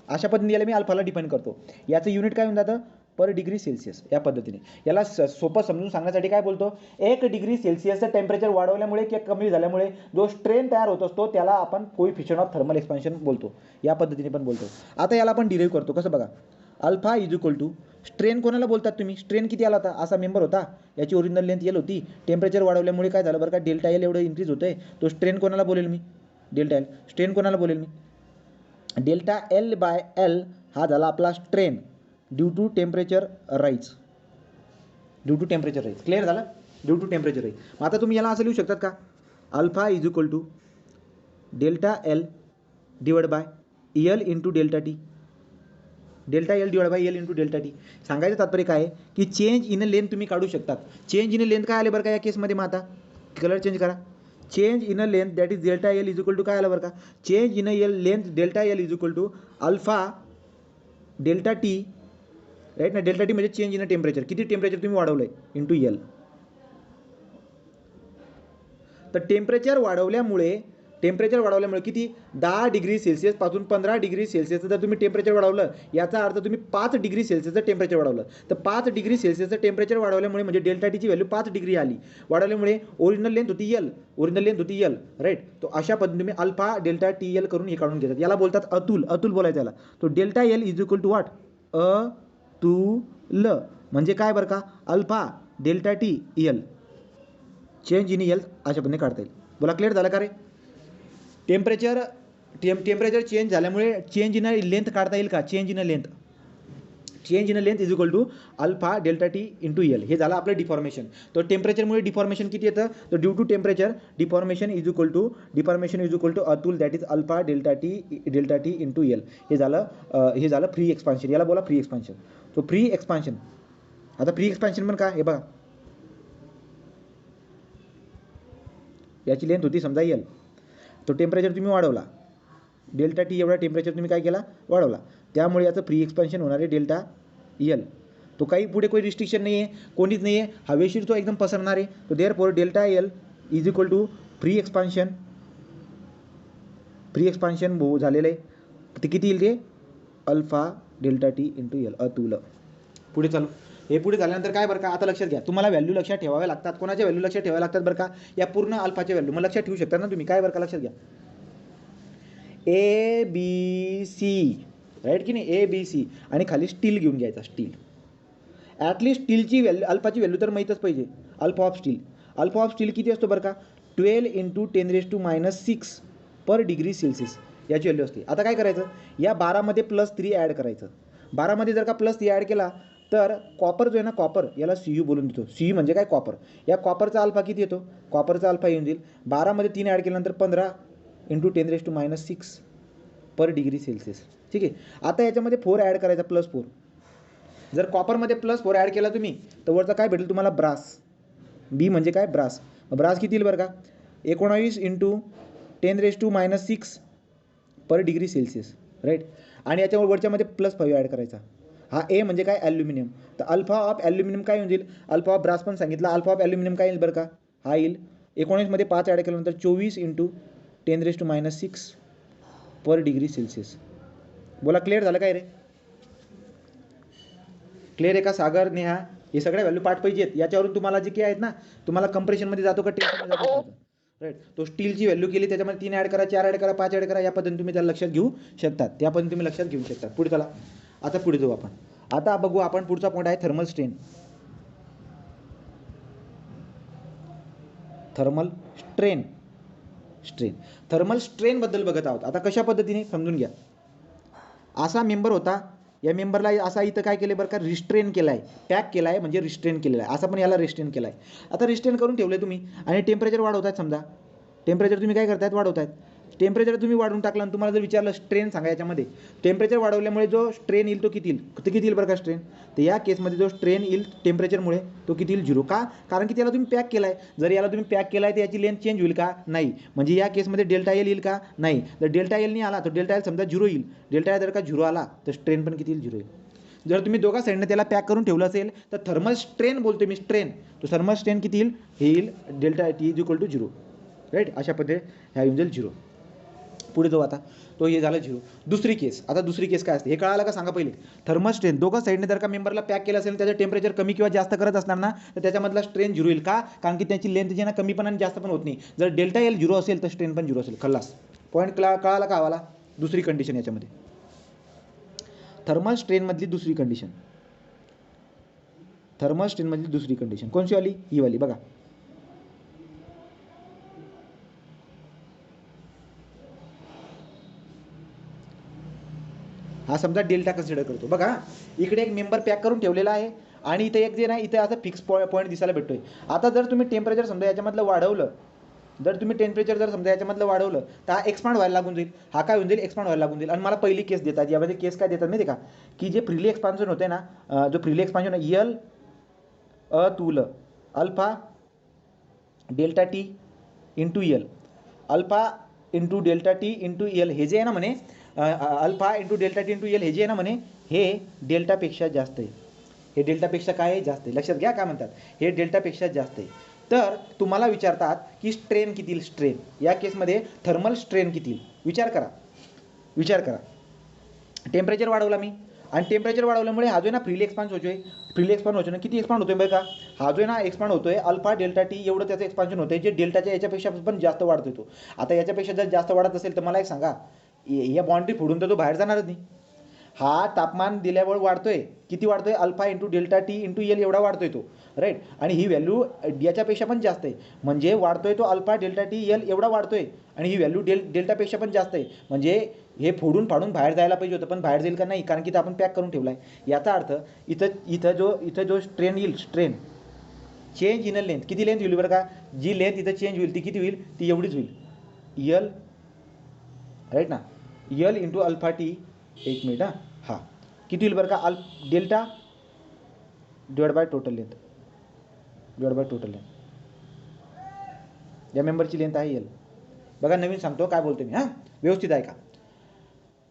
अशा पद्धतीने याला मी अल्फाला डिफाईन करतो. याचं युनिट काय होऊन जातं, पर डिग्री सेल्सिअस. या पद्धतीने याला सोपं समजून सांगण्यासाठी काय बोलतो, 1 डिग्री सेल्सिअसचं टेम्परेचर वाढवल्यामुळे किंवा कमी झाल्यामुळे जो स्ट्रेन तयार होत असतो त्याला आपण कोइफिशियंट ऑफ थर्मल एक्सपान्शन बोलतो. या पद्धतीने पण बोलतो. आता याला आपण डिराईव्ह करतो कसं बघा, alpha is equal to strain कोणाला बोलतात तुम्ही, स्ट्रेन किती आला होता, असा मेंबर होता, याची ओरिजिनल लेंथ एल होती, टेम्परेचर वाढवल्यामुळे काय झालं बरं का, डेल्टा एल एवढं इन्क्रीज होतंय. तो स्ट्रेन कोणाला बोलेल मी, डेल्टा एल. स्ट्रेन कोणाला बोलेल मी, डेल्टा एल बाय एल हा झाला आपला strain due to temperature rise. Clear झालं, ड्यू टू टेम्परेचर राईज. मग आता तुम्ही याला असं लिहू शकतात का, alpha is equal to delta L divide by L into delta T. Delta L divide by L into delta T. सांगायचं तात्पर्य काय आहे की चेंज इन लेंथ तुम्ही काढू शकतात. चेंज इन लेंथ काय आले बरं का या केसमध्ये, मग आता कलर चेंज करा. Change in length that is delta L is equal to काय आलं बरं का, change in length delta L is equal to alpha delta T, right ना. डेल्टा टी म्हणजे चेंज इन टेम्परेचर, किती टेम्परेचर तुम्ही वाढवलंय, इंटू एल. तर टेम्परेचर वाढवल्यामुळे किती, 10 डिग्री सेल्सिअस पासून 15 डिग्री सेल्सिअसचं जर तुम्ही टेम्परेचर वाढवलं, याचा अर्थ तुम्ही 5 डिग्री सेल्सिअसचं टेम्परेचर वाढवलं. तर 5 डिग्री सेल्सिअसचं टेम्परेचर वाढवल्यामुळे म्हणजे डेल्टा टीची व्हॅल्यू 5 डिग्री आली, वाढवल्यामुळे ओरिजिनल लेंथ होती एल, राईट. तो अशा पद्धतीने तुम्ही अल्फा डेल्टा टी एल करून हे काढून घेतात. याला बोलतात अतुल बोलायचं याला. तो delta L is equal to what, Atul म्हणजे काय बरं का, alpha delta T L change in L अशा पद्धतीने काढता येईल. बोला क्लिअर झालं का रे. टेम्परेचर चेंज झाल्यामुळे चेंज इन लेंथ काढता येईल का, change in length is equal to alpha delta T into L. हे झालं आपलं डिफॉर्मेशन. तो टेम्परेचरमुळे डिफॉर्मेशन किती येतं, तर due to temperature deformation is equal to Atul that is alpha delta T into L. हे झालं फ्री एक्सपान्शन. याला बोला फ्री एक्सपान्शन. तो फ्री एक्सपान्शन. आता फ्री एक्सपान्शन पण काय, हे बघा, याची लेंथ होती समजा एल, तो टेम्परेचर तुम्ही वाढवला, डेल्टा टी एवढा टेम्परेचर तुम्ही काय केला, वाढवला, त्यामुळे याचं फ्री एक्सपान्शन होणार आहे डेल्टा एल. तो काही पुढे कोणी रिस्ट्रिक्शन नाही आहे, कोणीच नाही आहे, हवेशीर तो एकदम पसरणार आहे. तो therefore delta L is equal to free expansion झालेलं आहे. ते किती येईल ते, alpha delta T into L. Atul. पुढे चालू. हे पुढे झाल्यानंतर काय बरं का, आता लक्षात घ्या, तुम्हाला व्हॅल्यू लक्षात ठेवाव्या लागतात. कोणाच्या व्हॅल्यू लक्षात ठेवाव्या लागतात बरं का, या पूर्ण अल्फाच्या व्हॅल्यू मग लक्षात ठेवू शकता ना तुम्ही. काय बरं का, लक्षात घ्या, ABC, राईट की नाही, ABC आणि खाली स्टील घेऊन घ्यायचा, स्टील. ॲटलिस्ट स्टीलची व्हॅल्यू, अल्फाची व्हॅल्यू तर माहीतच पाहिजे. अल्फा ऑफ स्टील किती असतो बरं का, 12 × 10⁻⁶ पर डिग्री सेल्सिअस याची व्हॅल्यू असते. आता काय करायचं, या 12मध्ये +3 ॲड करायचं. 12मध्ये जर का +3 ॲड केला तर कॉपर जो आहे ना, कॉपर, याला Cu बोलून देतो. Cu म्हणजे काय, कॉपर. या कॉपरचा अल्फा किती येतो, कॉपरचा अल्फा येऊन जाईल 12मध्ये 3 ॲड केल्यानंतर 15, इंटू 10⁻⁻6 पर डिग्री सेल्सिअस. ठीक आहे. आता याच्यामध्ये 4 ॲड करायचा, +4. जर कॉपरमध्ये +4 ॲड केला तुम्ही तर वरचा काय भेटेल तुम्हाला, ब्रास. बी म्हणजे काय, ब्रास. ब्रास किती येईल बरं का, 19 इंटू 10⁻⁻6 पर डिग्री सेल्सिअस, राईट. आणि याच्यावर वरच्यामध्ये +5 ॲड करायचा. हा ए म्हणजे काय, ॲल्युमिनियम. तर अल्फा ऑफ ॲल्युमिनियम काय येईल, अल्फा ऑफ ब्रास पण सांगितलं, अल्फा ऑफ ॲल्युमिनियम काय येईल बरं का, हा येईल 19 मध्ये 5 ॲड केल्यानंतर 24 इंटू 10⁻⁻6 पर डिग्री सेल्सिअस. बोला क्लिअर झालं काय रे, क्लिअर आहे का सागर, नेहा, हे सगळ्या व्हॅल्यू पाठ पाहिजेत. याच्यावरून तुम्हाला जे काही आहेत ना, तुम्हाला कंप्रेशनमध्ये जातो का टेन्शनमध्ये जातो, राईट. तो स्टीलची व्हॅल्यू केली, त्याच्यामध्ये 3 ॲड करा, 4 ॲड करा, 5 ॲड करा, या पद्धतीने तुम्ही त्याला लक्षात घेऊ शकतात, त्या पद्धतीने तुम्ही लक्षात घेऊ शकता. पुढे चला, आता पुढे जाऊ आपण. आता बघू आपण पुढचा पॉईंट आहे thermal strain. Thermal strain, thermal strain बद्दल बघत आहोत. आता कशा पद्धतीने समजून घ्या. असा मेंबर होता, या मेंबरला असा इथं काय केलं बरं का, रिस्ट्रेन केला आहे, पॅक केला आहे, म्हणजे रिस्ट्रेन केलेला आहे. असं पण याला रिस्ट्रेन केला आहे. आता रिस्ट्रेन करून ठेवले तुम्ही आणि टेम्परेचर वाढवत आहेत. समजा टेम्परेचर तुम्ही काय करतायत, वाढवत आहेत. टेम्परेचर तुम्ही वाढवून टाकलं आणि तुम्हाला जर विचारलं स्ट्रेन सांगा याच्यामध्ये, टेम्परेचर वाढवल्यामुळे जो स्ट्रेन येईल तो किती येईल, ते किती येईल बरं का स्ट्रेन. तर या केसमध्ये जो स्ट्रेन येईल टेम्परेचरमुळे तो किती येईल, 0. का, कारण की त्याला तुम्ही पॅक केला आहे. जर याला तुम्ही पॅक केला आहे तर याची लेंथ चेंज होईल का, नाही. म्हणजे या केसमध्ये डेल्टा एल येईल का, नाही. जर डेल्टा एल नाही आला तर डेल्टा एल समजा 0 येईल. डेल्टा एल जर का 0 आला तर स्ट्रेन पण किती येईल, 0 येईल. जर तुम्ही दोघा साईडने त्याला पॅक करून ठेवलं असेल तर थर्मल स्ट्रेन बोलतो मी, स्ट्रेन. तो थर्मल स्ट्रेन किती येईल, हे येईल delta T is equal to 0, right. अशा पद्धतीने ह्या येऊन जाईल 0. पुढे जाऊ आता, तो हे झालं 0. दुसरी केस, आता दुसरी केस काय असते हे कळालं का सांगा पहिले. थर्मल स्ट्रेन, दोघा साईडने जर का मेंबरला पॅक केलं असेल, त्याचं टेम्परेचर कमी किंवा जास्त करत असणार ना, तर त्याच्यामधला स्ट्रेन 0 येईल. का, कारण की त्याची लेंथ जी ना कमी पण आणि जास्त पण होत नाही. जर डेल्टा एल 0 असेल तर स्ट्रेन पण 0 असेल. खल्लास. पॉईंट कळाला का आम्हाला. दुसरी कंडिशन याच्यामध्ये, थर्मल स्ट्रेनमधली दुसरी कंडिशन, थर्मल स्ट्रेनमधली दुसरी कंडिशन कोणती वाली, ही वाली बघा. हा समजा डेल्टा कन्सिडर करतो. बघा इकडे एक मेंबर पॅक करून ठेवलेला आहे आणि इथे एक जे ना, इथे असं फिक्स पॉईंट दिसायला भेटतोय. आता जर तुम्ही टेम्परेचर समजा याच्यामधलं वाढवलं, जर तुम्ही टेम्परेचर जर समजा याच्यामधलं वाढवलं तर हा एक्सपांड व्हायला लागून जाईल. हा काय होऊन जाईल, एक्सपांड व्हायला लागून जाईल. आणि मला पहिली केस देतात, यामध्ये केस काय देतात माहिती का, की जे फ्रीली एक्सपान्शन होते ना, जो फ्रीली एक्सपान्शन यल तुल alpha delta T into L, alpha into delta T into L, हे जे आहे ना म्हणे, alpha into delta T into L, हे जे आहे ना म्हणे, हे डेल्टापेक्षा जास्त आहे. हे डेल्टापेक्षा काय आहे, जास्त आहे. लक्षात घ्या काय म्हणतात, हे डेल्टापेक्षा जास्त आहे. तर तुम्हाला विचारतात की स्ट्रेन किती येईल, स्ट्रेन या केसमध्ये थर्मल स्ट्रेन किती येईल. विचार करा, विचार करा. टेम्परेचर वाढवला मी आणि टेम्परेचर वाढवल्यामुळे हा जो ना फ्रीली एक्सपान्स होतोय, फ्रीली एक्सपांड होतोय ना, किती एक्सपांड होतोय बरं का, हा जो ना एक्सपांड होतोय अल्फा डेल्टा टी एवढं त्याचं एक्सपान्शन होतंय, जे डेल्टाच्या याच्यापेक्षा पण जास्त वाढतोय तो. आता याच्यापेक्षा जर जास्त वाढत असेल तर मला एक सांगा, या बाउंड्री फोडून तर तो बाहेर जाणारच नाही. हा तापमान दिल्यावर वाढतोय, किती वाढतोय, alpha into delta T into L एवढा वाढतोय तो, राईट. आणि ही व्हॅल्यू याच्यापेक्षा पण जास्त आहे, म्हणजे वाढतोय तो अल्फा डेल्टा टी यल एवढा वाढतोय आणि ही व्हॅल्यू डेल्टापेक्षा पण जास्त आहे. म्हणजे हे फोडून फाडून बाहेर जायला पाहिजे होतं, पण बाहेर जाईल का नाही, कारण की आपण पॅक करून ठेवला आहे. याचा अर्थ इथं जो स्ट्रेन येईल, स्ट्रेन चेंज इन लेंथ, किती लेंथ होईल बरं का, जी लेंथ इथं चेंज होईल ती किती होईल, ती एवढीच होईल, यल, राईट ना, यल इंटू अल्फा टी. एक मिनिट हां, किती होईल बरं का, delta divide by total length, divide by total length. या मेंबरची लेंथ आहे यल. बघा नवीन सांगतो काय बोलतो मी, हां व्यवस्थित आहे का.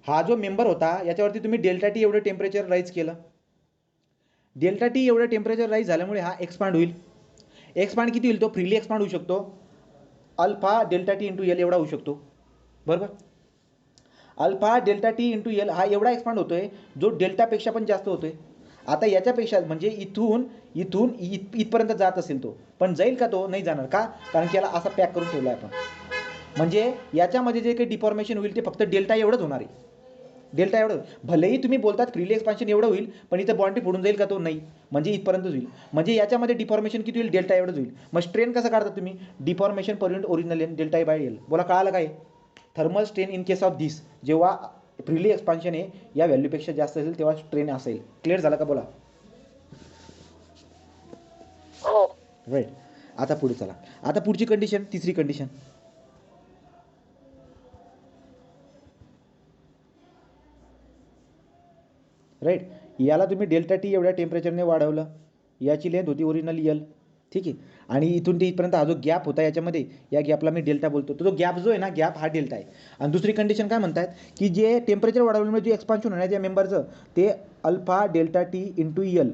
हा जो मेंबर होता याच्यावरती तुम्ही डेल्टा टी एवढं टेम्परेचर राईज केलं, डेल्टा टी एवढं टेम्परेचर राईज झाल्यामुळे हा एक्सपांड होईल. एक्सपांड किती होईल, तो फ्रीली एक्सपांड होऊ शकतो, alpha delta T into L एवढा होऊ शकतो, बरोबर. Alpha delta T into L हा एवढा एक्सपांड होतोय जो डेल्टापेक्षा पण जास्त होतोय. आता याच्यापेक्षा म्हणजे इथून इथपर्यंत जात असेल तो, पण जाईल का, तो नाही जाणार. का, कारण की याला असा पॅक करून ठेवला आहे आपण. म्हणजे याच्यामध्ये जे काही डिफॉर्मेशन होईल ते फक्त डेल्टा एवढंच होणार आहे, डेल्टा एवढं. भलेही तुम्ही बोलतात फ्रीली एक्सपान्शन एवढं होईल, पण इथं बाउंड्री फोडून जाईल का, तो नाही. म्हणजे इथपर्यंतच होईल, म्हणजे याच्यामध्ये डिफॉर्मेशन किती होईल, डेल्टा एवढंच होईल. मग स्ट्रेन कसं काढतात तुम्ही, deformation per unit original length delta by L. बोला कळालं काय. Thermal strain in case of this, जेव्हा फ्रीली एक्सपान्शन आहे या व्हॅल्यूपेक्षा जास्त असेल तेव्हा स्ट्रेन असेल. क्लिअर झाला का, बोला. राईट. आता पुढे चला, आता पुढची कंडिशन, तिसरी कंडिशन. राईट. याला तुम्ही डेल्टा टी एवढ्या टेम्परेचरने वाढवलं, याची लेंथ होती ओरिजिनल यल, ठीक आहे. आणि इथून ते इथपर्यंत हा जो गॅप होता याच्यामध्ये, या गॅपला मी डेल्टा बोलतो. तो जो गॅप जो आहे ना, गॅप हा डेल्टा आहे. आणि दुसरी कंडिशन काय म्हणतात की जे टेम्परेचर वाढवल्यामुळे जे एक्सपान्शन होणार या मेंबरचं ते alpha delta T into L,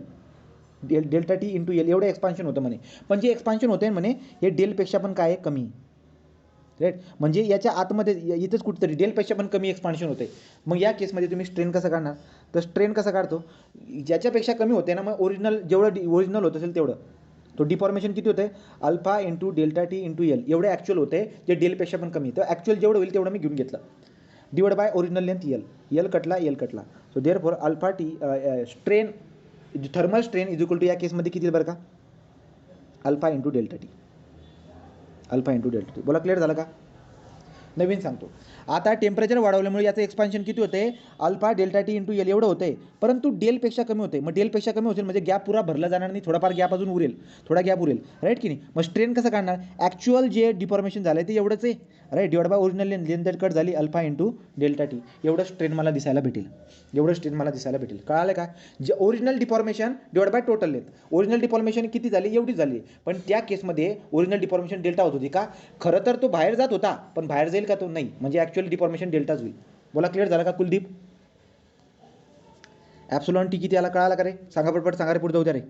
delta T into L एवढं एक्सपान्शन होतं म्हणे. पण जे एक्सपान्शन होते म्हणे हे डेलपेक्षा पण काय आहे, कमी, राईट. म्हणजे याच्या आतमध्ये इथंच कुठेतरी डेलपेक्षा पण कमी एक्सपान्शन होते. मग या केसमध्ये तुम्ही स्ट्रेन कसं काढणार? तर स्ट्रेन कसं काढतो, ज्याच्यापेक्षा कमी होते ना, मग ओरिजिनल जेवढं ओरिजिनल होत असेल तेवढं, तो डिफॉर्मेशन किती होते, alpha into delta T into L एवढे ॲक्च्युअल होते, जे डेलपेक्षा पण कमी. तर ॲक्च्युअल जेवढं होईल तेवढं मी घेऊन घेतलं, divide by original length L, L कटला. So therefore alpha T strain, thermal strain is equal to या केसमध्ये किती बरं का, alpha into delta T, alpha into delta T. बोला, क्लिअर झालं का? नवीन सांगतो. आता टेम्परेचर वाढवल्यामुळे याचं एक्सपान्शन किती होते, alpha delta T into L एवढं होते, परंतु डेलपेक्षा कमी होते. मग डेलपेक्षा कमी होतील म्हणजे गॅप पुरा भरला जाणार नाही, थोडाफार गॅप अजून उरेल, थोडा गॅप उरेल, राईट की नाही. मग स्ट्रेन कसं काढणार, ॲक्च्युअल जे डिफॉर्मेशन झालं आहे ते एवढंच आहे, right, divide by original length cut झाली अल्फा इंटू डेल्टा टी, एवढं स्ट्रेन मला दिसायला भेटेल, एवढं स्ट्रेन मला दिसायला भेटेल. कळालं का? जे original deformation divide by total length, original deformation किती झाली, एवढी झाली. पण त्या केसमध्ये ओरिजिनल डिफॉर्मेशन डेल्टा होत होती का, खरं तर तो बाहेर जात होता, पण बाहेर जाईल का तो, नाही. म्हणजे ॲक्च्युअल डिफॉर्मेशन डेल्टाच होईल. बोला, क्लिअर झाला का कुलदीप? ॲप्सिलॉन टी किती आला, कळाला का रे? सांगा पटपट, सांगा रे, पुढे जाऊ द्या रे.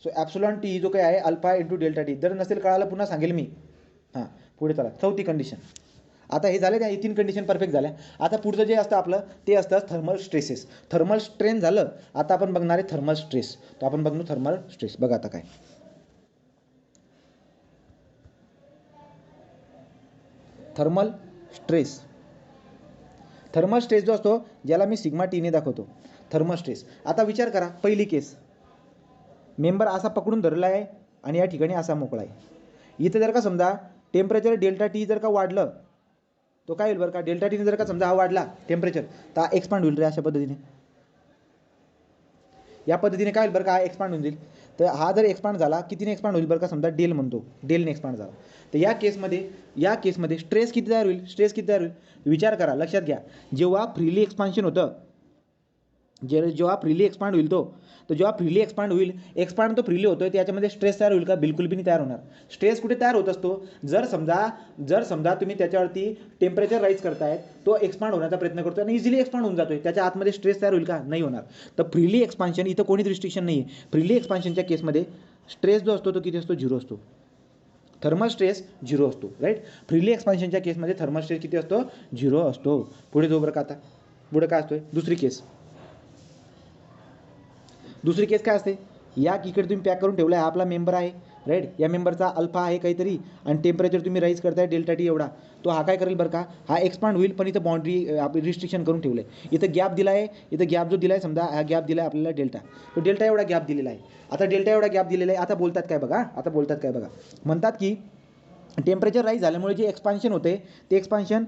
सो ॲप्सिलॉन टी जो काय आहे अल्फा इंटू डेल्टा टी, जर नसेल कळालं पुन्हा सांगेल मी. हां, पुढे चला. चौथी कंडिशन. आता हे झाले, त्या 3 कंडिशन परफेक्ट झाल्या. आता पुढचं जे असतं आपलं ते असतं थर्मल स्ट्रेसेस. थर्मल स्ट्रेन झालं, आता आपण बघणार आहे थर्मल स्ट्रेस. तर आपण बघू थर्मल स्ट्रेस. बघा आता काय, थर्मल स्ट्रेस. थर्मल स्ट्रेस जो असतो, ज्याला मी सिग्मा टीने दाखवतो, थर्मल स्ट्रेस. आता विचार करा, पहिली केस, मेंबर असा पकडून धरला आहे आणि या ठिकाणी असा मोकळा आहे. इथं जर का समजा टेम्परेचर डेल्टा टी जर का वाढलं, तो काय होईल बरं का, डेल्टा टीने जर का समजा हा वाढला टेम्परेचर, तर एक्सपांड होईल रे अशा पद्धतीने. या पद्धतीने काय होईल बरं का, एक्सपांड होऊन जाईल. तर हा जर एक्सपांड झाला, कितीने एक्सपांड होईल बरं का, समजा डेल म्हणतो, डेलने एक्सपांड झाला. तर या केसमध्ये स्ट्रेस किती तयार होईल, स्ट्रेस किती तयार होईल, विचार करा, लक्षात घ्या. जेव्हा फ्रीली एक्सपान्शन होतं, जेव्हा फ्रीली एक्सपांड होईल तो, तर जेव्हा फ्रीली एक्सपांड होईल, एक्सपांड तो फ्रीली होतोय, त्याच्यामध्ये स्ट्रेस तयार होईल का, बिलकुल बी नाही तयार होणार. स्ट्रेस कुठे तयार होत असतो, जर समजा तुम्ही त्याच्यावरती टेम्परेचर राईज करतायत, तो एक्सपांड होण्याचा प्रयत्न करतो आणि इझिली एक्सपांड होऊन जातोय, त्याच्या आतमध्ये स्ट्रेस तयार होईल का, नाही होणार. तर फ्रीली एक्सपान्शन, इथं कोणीच रिस्ट्रिक्शन नाही आहे. फ्रीली एक्सपान्शनच्या केसमध्ये स्ट्रेस जो असतो तो किती असतो, 0 असतो. थर्मल स्ट्रेस 0 असतो, राईट. फ्रीली एक्सपान्शनच्या केसमध्ये थर्मल स्ट्रेस किती असतो, 0 असतो. पुढे जो बरं का, आता पुढे काय असतोय, दुसरी केस काय असते, या इकडे तुम्ही पॅक करून ठेवला आहे, आपला मेंबर आहे, राईट. या मेंबरचा अल्फा आहे काहीतरी आणि टेम्परेचर तुम्ही राईज करताय डेल्टा टी एवढा, तो हा काय करेल बरं का, हा एक्सपांड होईल, पण इथं बाउंड्री आपली रिस्ट्रिक्शन करून ठेवलं आहे. इथं गॅप दिला आहे, इथं गॅप जो दिला आहे, समजा हा गॅप दिला आहे आपल्याला डेल्टा, तो डेल्टा एवढा गॅप दिलेला आहे. आता डेल्टा एवढा गॅप दिलेला आहे. आता बोलतात काय बघा, म्हणतात की टेम्परेचर राईज झाल्यामुळे जे एक्सपान्शन होते, ते expansion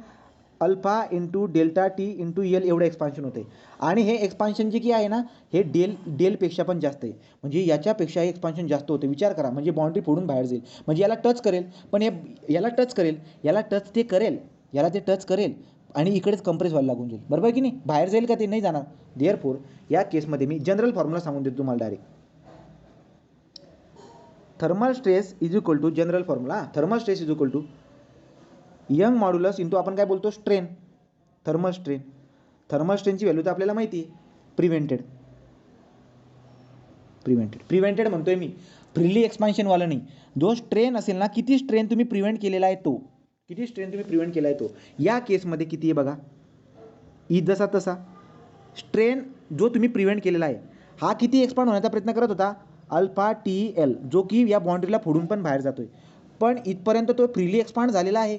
alpha into delta T into L एवढं एक्सपान्शन होते. आणि हे एक्सपान्शन जे की आहे ना, हे डेलपेक्षा पण जास्त आहे. म्हणजे याच्यापेक्षा हे एक्सपान्शन जास्त होते. विचार करा, म्हणजे बाउंड्री फोडून बाहेर जाईल, म्हणजे याला टच करेल, पण याला टच करेल आणि इकडेच कंप्रेस व्हायला लागून जाईल, बरोबर की नाही, बाहेर जाईल का, ते नाही जाणार. देअरफॉर या केसमध्ये मी जनरल फॉर्म्युला सांगून देतो तुम्हाला direct. Thermal stress is equal to, general formula, thermal stress is equal to Young modulus into आपण काय बोलतो, स्ट्रेन. थर्मल स्ट्रेनची व्हॅल्यू तर आपल्याला माहिती आहे, प्रिव्हेंटेड म्हणतोय मी, फ्रीली एक्सपान्शनवाला नाही. जो स्ट्रेन असेल ना, किती स्ट्रेन तुम्ही प्रिव्हेंट केलेला आहे तो, या केसमध्ये किती आहे बघा, जसा तसा स्ट्रेन जो तुम्ही प्रिव्हेंट केलेला आहे, हा किती एक्सपांड होण्याचा प्रयत्न करत होता, अल्फा टी एल, जो की या बाउंड्रीला फोडून पण बाहेर जातोय. पण इथपर्यंत तो फ्रीली एक्सपांड झालेला आहे,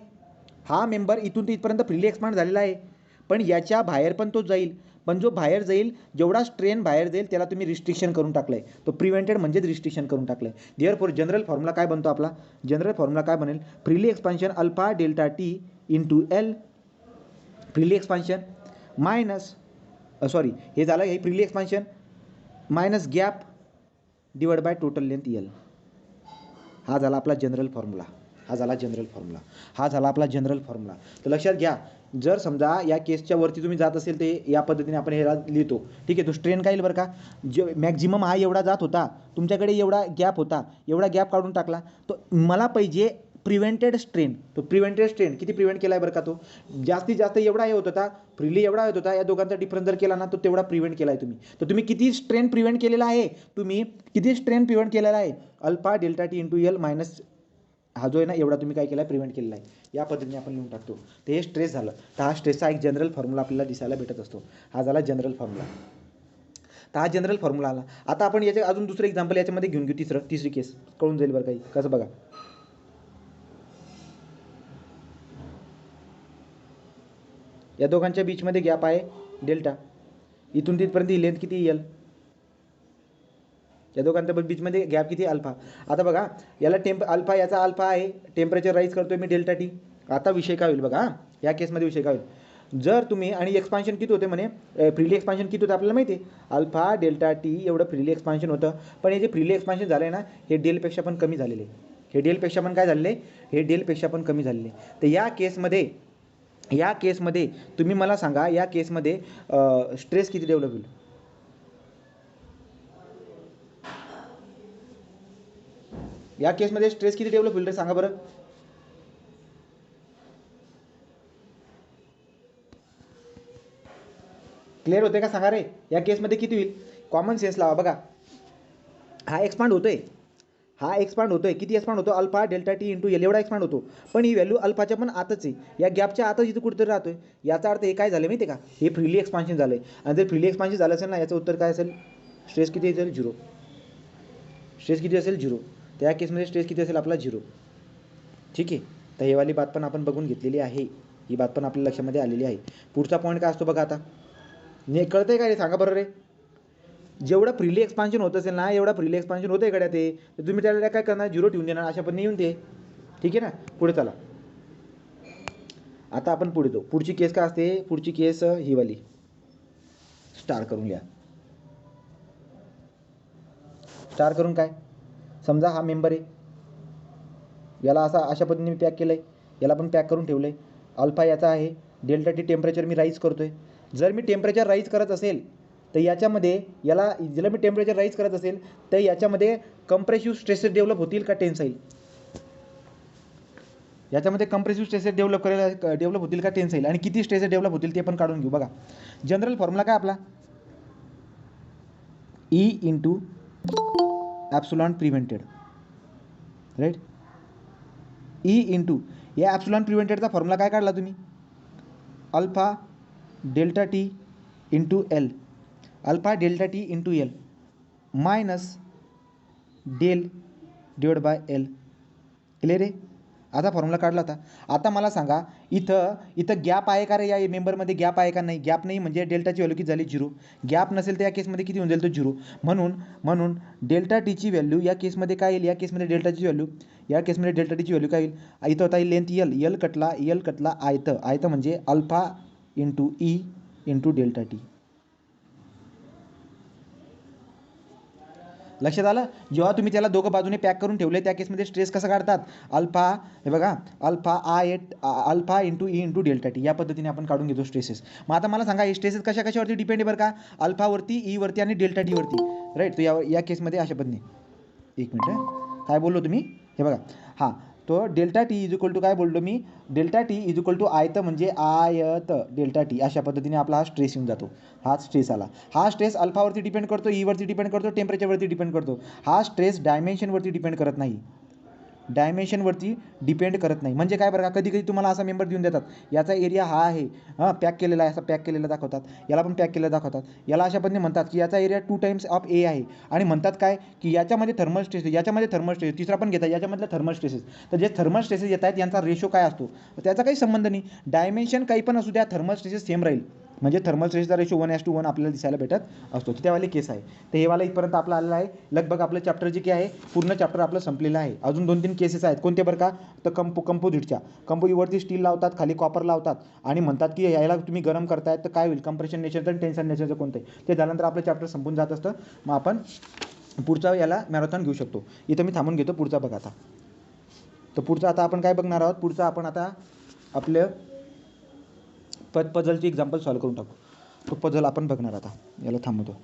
हा मेंबर इथून ते इथपर्यंत फ्रीली एक्सपांड झालेला आहे, पण याच्या बाहेर पण तो जाईल. पण जो बाहेर जाईल, जेवढा स्ट्रेन बाहेर जाईल त्याला तुम्ही रिस्ट्रिक्शन करून टाकलं आहे, तो प्रिव्हेंटेड म्हणजेच रिस्ट्रिक्शन करून टाकलं आहे. देअरफॉर जनरल फॉर्म्युला काय बनतो आपला, बनेल freely expansion alpha delta T into L, freely expansion minus हे झालं, हे freely expansion minus gap divide by total length L, हा झाला आपला जनरल फॉर्म्युला. हा झाला जनरल फॉर्म्युला, हा झाला आपला जनरल फॉर्म्युला. तर लक्षात घ्या, जर समजा या केसच्या वरती तुम्ही जात असेल ते या पद्धतीने आपण हे लिहितो. ठीक आहे, तो स्ट्रेन काय येईल बरं का, जे मॅक्झिमम हा एवढा जात होता, तुमच्याकडे एवढा गॅप होता, एवढा गॅप काढून टाकला, तो मला पाहिजे प्रिव्हेंटेड स्ट्रेन. तो प्रिव्हेंटेड स्ट्रेन किती प्रिव्हेंट केला आहे बरं का, तो जास्तीत जास्त एवढा हे होत होता, फ्रीली एवढा होत होता, या दोघांचा डिफरन्स जर केला ना तो तेवढा प्रिव्हेंट केला आहे तुम्ही. तर तुम्ही किती स्ट्रेन प्रिव्हेंट केलेला आहे, तुम्ही किती स्ट्रेन प्रिव्हेंट केलेला आहे, alpha delta T into L minus हा जो आहे ना एवढा तुम्ही काय केला आहे, प्रिव्हेंट केलेला आहे. या पद्धतीने आपण लिहून टाकतो. तर हे स्ट्रेस झालं. तर हा स्ट्रेसचा एक जनरल फॉर्म्युला आपल्याला दिसायला भेटत असतो. हा झाला जनरल फॉर्म्युला. तर हा जनरल फॉर्म्युला आला. आता आपण याचे अजून दुसरं एक्झाम्पल याच्यामध्ये घेऊन घेऊ, तिसरी केस कळून जाईल बरं काही कसं बघा. या दोघांच्या बीचमध्ये गॅप आहे डेल्टा, इथून तिथपर्यंत ही लेंथ किती एल, या दोघांच्या बीचमध्ये गॅप किती अल्फा. आता बघा याला अल्फा, याचा अल्फा आहे, टेम्परेचर राईज करतोय मी डेल्टा टी. आता विषय काय होईल बघा, या केसमध्ये विषय काय होईल, जर तुम्ही आणि एक्सपान्शन किती होते म्हणे, फ्रीली एक्सपान्शन किती होतं आपल्याला माहिती आहे, अल्फा डेल्टा टी एवढं फ्रीली एक्सपान्शन होतं. पण हे जे फ्रीली एक्सपान्शन झालं आहे ना, हे डेलपेक्षा पण कमी झालेले, हे डेलपेक्षा पण काय झालेले, हे डेलपेक्षा पण कमी झालेले. तर या केसमध्ये तुम्ही मला सांगा, या केसमध्ये स्ट्रेस किती डेव्हलप होईल, या केसमध्ये स्ट्रेस किती डेव्हलप होईल रे सांगा बरं. क्लिअर होते का सांगा रे, या केसमध्ये किती होईल, कॉमन सेन्स लावा. बघा हा एक्सपांड होतोय, हा एक्सपांड होतोय, किती एक्सपांड होतो, alpha delta T into L एवढा एक्सपांड होतो. पण ही व्हॅल्यू अल्फाच्या पण आतच आहे, या गॅपच्या आतच इथं कुठेतरी राहतोय. याचा अर्थ हे काय झालं माहिती आहे का, हे फ्रीली एक्सपान्शन झालं आहे. आणि जर फ्रीली एक्सपान्शन झालं असेल ना, याचं उत्तर काय असेल, स्ट्रेस किती असेल, 0. स्ट्रेस किती असेल, 0. त्या केसमध्ये स्ट्रेस किती असेल आपला, 0. ठीक आहे. तर हे वाली बात पण आपण बघून घेतलेली आहे, ही बात पण आपल्या लक्षामध्ये आलेली आहे. पुढचा पॉईंट काय असतो बघा, आता कळतंय काय रे सांगा बरं रे. जेवढं फ्रीली एक्सपान्शन होत असेल ना, एवढा फ्रीली एक्सपान्शन होतं इकडे ते, तर तुम्ही त्याला काय करणार, 0 ठेवून देणार, अशा पण येऊन ते. ठीक आहे ना, पुढे चला. आता आपण पुढे जाऊ. पुढची केस काय असते, पुढची केस ही वाली स्टार करून घ्या. स्टार करून काय, समजा हा मेंबर आहे, याला अशा पद्धतीने पॅक केलं आहे, याला पण पॅक करून ठेवलं आहे. अल्फा याचा आहे, डेल्टा टी टेम्परेचर मी राईज करतो आहे. जर मी टेम्परेचर राईज करत असेल तर याच्यामध्ये ज्याला मी टेम्परेचर राईज करत असेल तर याच्यामध्ये कंप्रेसिव्ह स्ट्रेसेस डेव्हलप होतील का टेन्साईल, याच्यामध्ये कंप्रेसिव्ह स्ट्रेसेस डेव्हलप होतील का टेन्साईल, आणि किती स्ट्रेसेस डेव्हलप होतील ते पण काढून घेऊ. बघा जनरल फॉर्म्युला काय आपला, E into epsilon prevented, right. E into या ॲप्सिलॉन प्रिव्हेंटेडचा फॉर्म्युला काय काढला तुम्ही, alpha delta T into L, alpha delta T into L minus del divide by L. Clear आहे. आता फॉर्म्युला काढला होता. आता मला सांगा, इथं गॅप आहे का रे, या मेंबरमध्ये गॅप आहे का, नाही. गॅप नाही म्हणजे डेल्टाची व्हॅल्यू किती झाली, 0. गॅप नसेल तर या केसमध्ये किती होऊन जाईल, तो 0. म्हणून डेल्टा टीची व्हॅल्यू या केसमध्ये काय येईल, या केसमध्ये डेल्टा टीची व्हॅल्यू काय येईल, इथं होता लेंथ एल कटला आयतं म्हणजे alpha into E into delta T. लक्षात आलं. जेव्हा तुम्ही त्याला दोघं बाजूने पॅक करून ठेवले, त्या केसमध्ये स्ट्रेस कसा काढतात, अल्फा, हे बघा alpha into E into delta T, या पद्धतीने आपण काढून घेतो स्ट्रेसेस. मग आता मला सांगा, हे स्ट्रेसेस कशावरती डिपेंड आहे बरं का, अल्फावरती, ईवरती आणि डेल्टा टीवरती, राईट. तर या केसमध्ये अशा पद्धतीने, एक मिनिट काय बोललो तुम्ही, हे बघा, हां, तो delta T is equal to काय बोललो मी, delta T is equal to आयत म्हणजे आयत डेल्टा टी, अशा पद्धतीने आपला हा स्ट्रेस येऊन जातो. हा स्ट्रेस आला. हा स्ट्रेस अल्फावरती डिपेंड करतो, ईवरती डिपेंड करतो, टेम्परेचरवरती डिपेंड करतो. हा स्ट्रेस डायमेन्शनवरती डिपेंड करत नाही, म्हणजे काय बरं का, कधी कधी तुम्हाला असा मेंबर देऊन देतात, याचा एरिया हा आहे, पॅक केलेला आहे, असा पॅक केलेला दाखवतात, याला पण पॅक केलेला दाखवतात, याला अशा पद्धतीने म्हणतात की याचा एरिया 2 टाइम्स ऑफ ए आहे, आणि म्हणतात काय की याच्यामध्ये थर्मल स्ट्रेसेस, तिसरा पण घेतात, याच्यामधलं थर्मल स्ट्रेसेस. तर जे थर्मल स्ट्रेसेस येत आहेत यांचा रेशो काय असतो, त्याचा काही संबंध नाही. डायमेन्शन काही पण असू द्या, थर्मल स्ट्रेसेस सेम राहील, म्हणजे थर्मल स्ट्रेसचा रेशो 1:1 आपल्याला दिसायला भेटत असतो. त्यावाले केस आहे. तर हे वाला इथपर्यंत आपला आलेला आहे. लगभग आपलं चॅप्टर जे काय आहे, पूर्ण चॅप्टर आपलं संपलेलं आहे. अजून 2-3 केसेस आहेत. कोणते बरं का, तर कंपोजिटवरती स्टील लावतात, खाली कॉपर लावतात, आणि म्हणतात की याला तुम्ही गरम करतायत तर काय होईल, कंप्रेशन नेचरचं आणि टेन्शन नेचरचं कोणतं आहे, ते झाल्यानंतर आपलं चॅप्टर संपून जात असतं. मग आपण पुढचा याला मॅरेथॉन घेऊ शकतो. इथं मी थांबून घेतो, पुढचा बघा आता. तर पुढचं आता आपण काय बघणार आहोत, पुढचं आपण आता आपलं पझलची एक्झाम्पल सॉल्व करून टाकू. तो पझल आपण बघणार आता, याला थांबवतो.